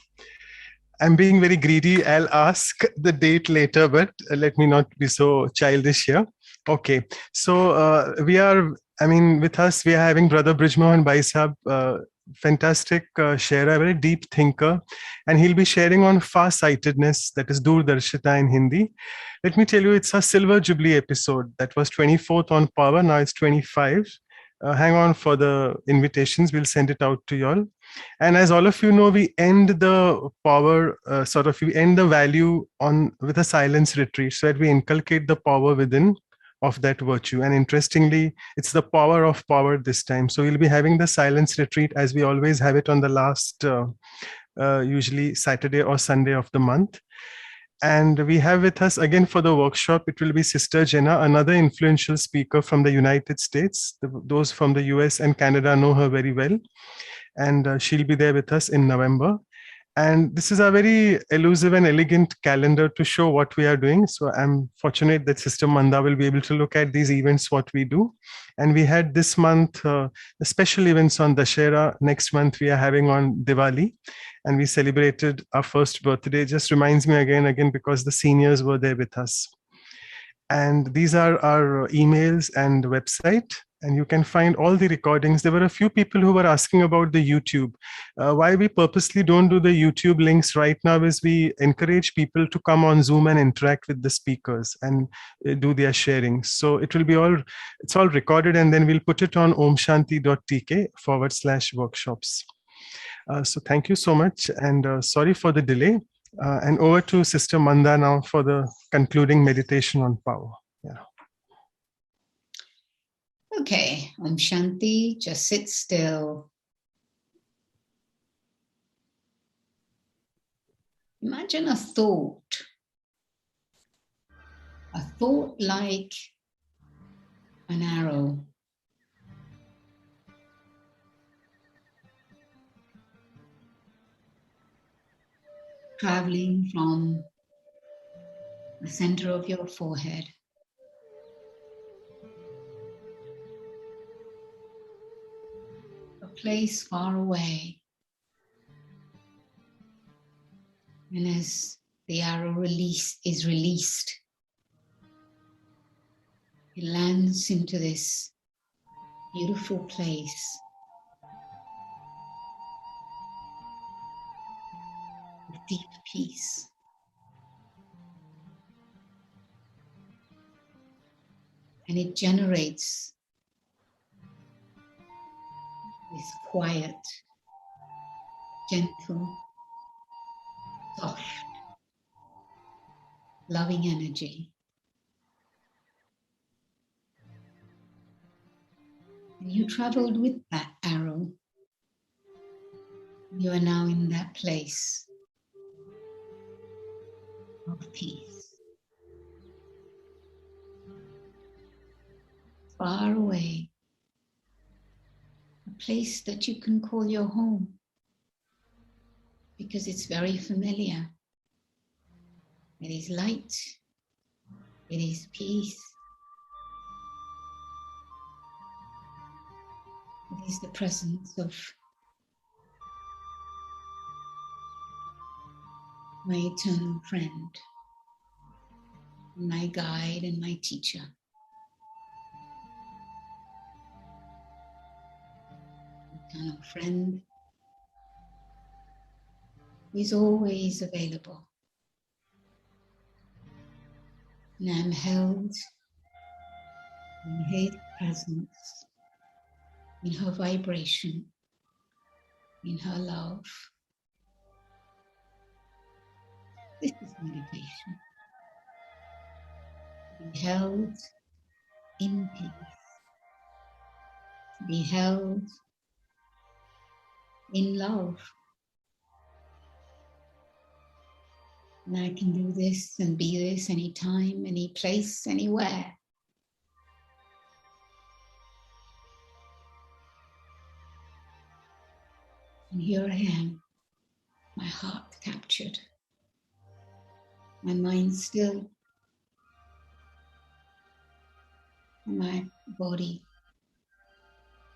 I'm being very greedy. I'll ask the date later, but let me not be so childish here. Okay, so with us, we are having Brother Brijmohan Bhai Sahab, fantastic sharer, very deep thinker, and he'll be sharing on far-sightedness, that is Doordarshita in Hindi. Let me tell you, it's a Silver Jubilee episode. That was 24th on Power, now it's 25. Hang on for the invitations, we'll send it out to y'all. And as all of you know, we end the power, we end the value with a silence retreat, so that we inculcate the power within of that virtue. And interestingly, it's the power of power this time. So we'll be having the silence retreat as we always have it on the last, usually Saturday or Sunday of the month. And we have with us again for the workshop, it will be Sister Jenna, another influential speaker from the United States. Those from the US and Canada know her very well. And she'll be there with us in November. And this is a very elusive and elegant calendar to show what we are doing. So I'm fortunate that Sister Manda will be able to look at these events, what we do. And we had this month, the special events on Dashera. Next month, we are having on Diwali. And we celebrated our first birthday. It just reminds me again, because the seniors were there with us. And these are our emails and website. And you can find all the recordings. There were a few people who were asking about the YouTube. Why we purposely don't do the YouTube links right now is we encourage people to come on Zoom and interact with the speakers and do their sharing. So it's all recorded, and then we'll put it on omshanti.tk/workshops. So thank you so much, and sorry for the delay. And over to Sister Manda now for the concluding meditation on power. Yeah. Okay, Om Shanti, just sit still. Imagine a thought like an arrow. Traveling from the center of your forehead a place far away. And as the arrow is released, it lands into this beautiful place of deep peace. And it generates this quiet, gentle, soft, loving energy. And you traveled with that arrow. You are now in that place of peace. Far away, a place that you can call your home because it's very familiar. It is light, it is peace, it is the presence of my eternal friend, my guide and my teacher. Eternal friend who is always available. And I'm held in his presence, in her vibration, in her love. This is meditation. To be held in peace. To be held in love. And I can do this and be this anytime, any place, anywhere. And here I am, my heart captured, my mind still, and my body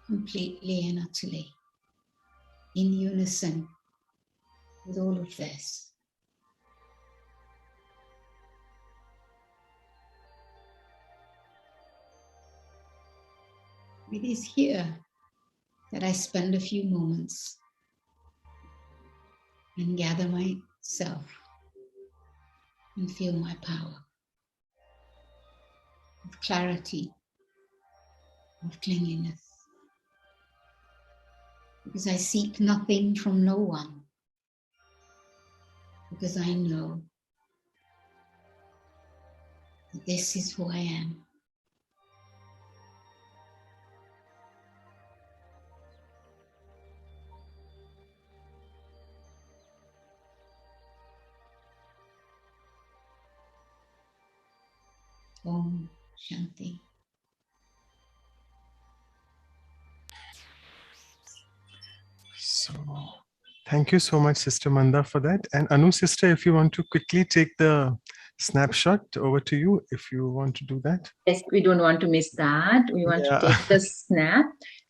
completely and utterly in unison with all of this. It is here that I spend a few moments and gather myself and feel my power of clarity, of cleanliness. Because I seek nothing from no one. Because I know that this is who I am. Om Shanti. So thank you so much, Sister Manda, for that. And Anu, sister, if you want to quickly take the snapshot, over to you if you want to do that. Yes, we don't want to miss that. We want to take the snap.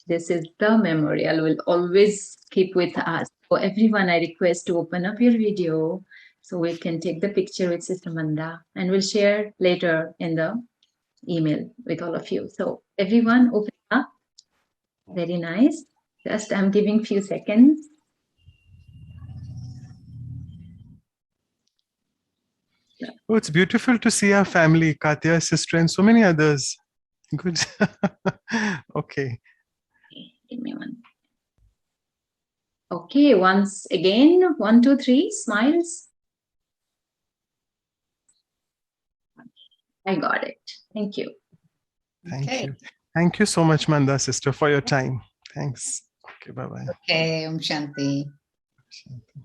This is the memorial. We'll always keep with us. So everyone, I request to open up your video so we can take the picture with Sister Manda, and we'll share later in the email with all of you. So everyone, open up. Very nice. Just I'm giving few seconds. Oh, it's beautiful to see our family, Katya, sister, and so many others. Good. Okay. Give me one. Okay, once again, 1, 2, 3, smiles. I got it. Thank you. Thank Okay. you. Thank you so much, Manda, sister, for your time. Thanks. Okay, bye-bye. Okay, Om Shanti. Shanti.